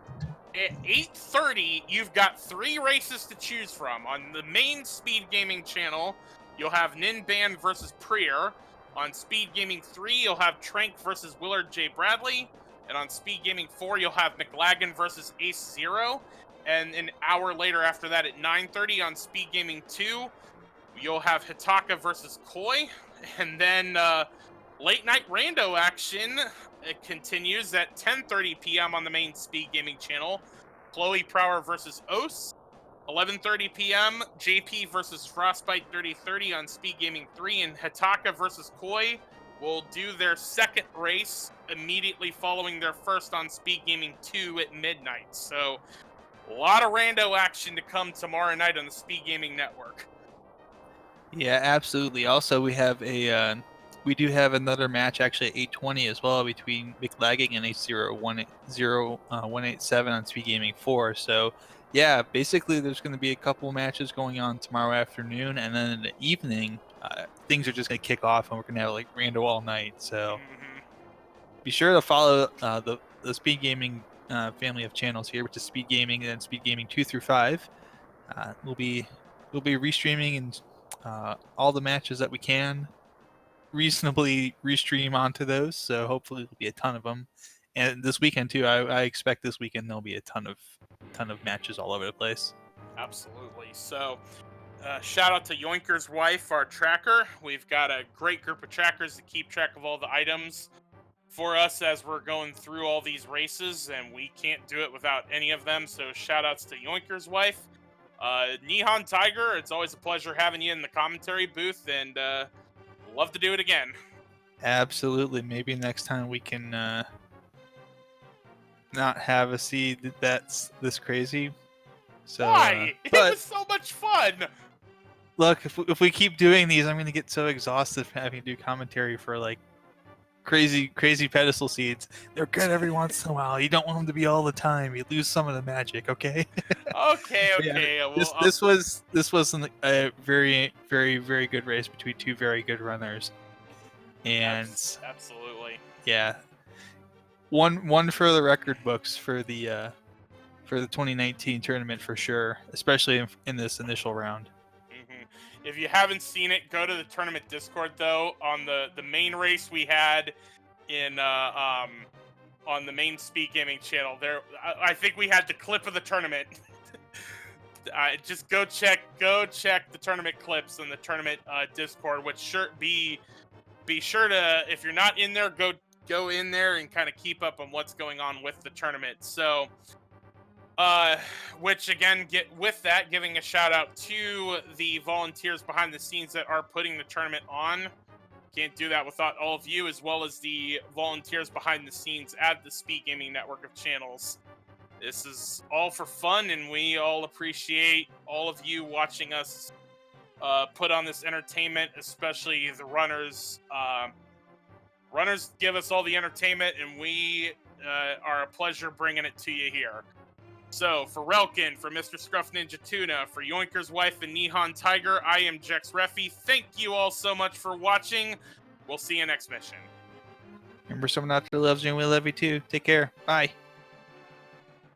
8:30, you've got 3 races to choose from. On the main Speed Gaming channel, you'll have Ninban versus Prier. On Speed Gaming 3, you'll have Trank versus Willard J. Bradley. And on Speed Gaming 4, you'll have McLagan versus Ace Zero. And an hour later after that at 9:30 on Speed Gaming 2, you'll have Hitaka versus Koi. And then late night rando action continues at 10:30 p.m. on the main Speed Gaming channel. Chloe Prower versus Os. 11:30 p.m. JP versus Frostbite 3030 on Speed Gaming 3, and Hitaka versus Koi will do their second race immediately following their first on Speed Gaming 2 at midnight. So a lot of rando action to come tomorrow night on the Speed Gaming Network. Yeah, absolutely. Also, we do have another match actually at 8:20 as well between McLagging and H0187 on Speed Gaming 4. So, yeah, basically there's going to be a couple matches going on tomorrow afternoon, and then in the evening, things are just going to kick off, and we're going to have like rando all night. So, be sure to follow the Speed Gaming family of channels here, which is Speed Gaming and Speed Gaming 2 through 5. We'll be restreaming and all the matches that we can reasonably restream onto those, so hopefully there'll be a ton of them. And this weekend too, I expect this weekend there'll be a ton of matches all over the place. Absolutely. So shout out to Yoinker's wife, our tracker. We've got a great group of trackers to keep track of all the items for us as we're going through all these races, and we can't do it without any of them. So shout outs to Yoinker's wife. Nihon Tiger, it's always a pleasure having you in the commentary booth, and love to do it again. Absolutely. Maybe next time we can not have a seed that's this crazy. So, why? It was so much fun! Look, if we keep doing these, I'm going to get so exhausted from having to do commentary for like crazy pedestal seeds. They're good every once in a while. You don't want them to be all the time. You lose some of the magic, okay? Okay. Yeah, well, this was a very, very, very good race between two very good runners. And absolutely. Yeah. One for the record books for the 2019 tournament for sure, especially in this initial round. If you haven't seen it, go to the tournament Discord though. On the main race we had in on the main Speed Gaming channel, there I think we had the clip of the tournament. Just go check the tournament clips in the tournament Discord. Which be sure to, if you're not in there, go in there and kind of keep up on what's going on with the tournament. So. Which again, giving a shout out to the volunteers behind the scenes that are putting the tournament on. Can't do that without all of you, as well as the volunteers behind the scenes at the Speed Gaming network of channels. This is all for fun, and we all appreciate all of you watching us put on this entertainment, especially the runners. Runners give us all the entertainment, and we are a pleasure bringing it to you here. So, for Relkin, for MrScruffNinjaTuna, for Yoinker's wife and Nihon Tiger, I am Jex Reffi. Thank you all so much for watching. We'll see you next mission. Remember, someone out there loves you and we love you too. Take care. Bye.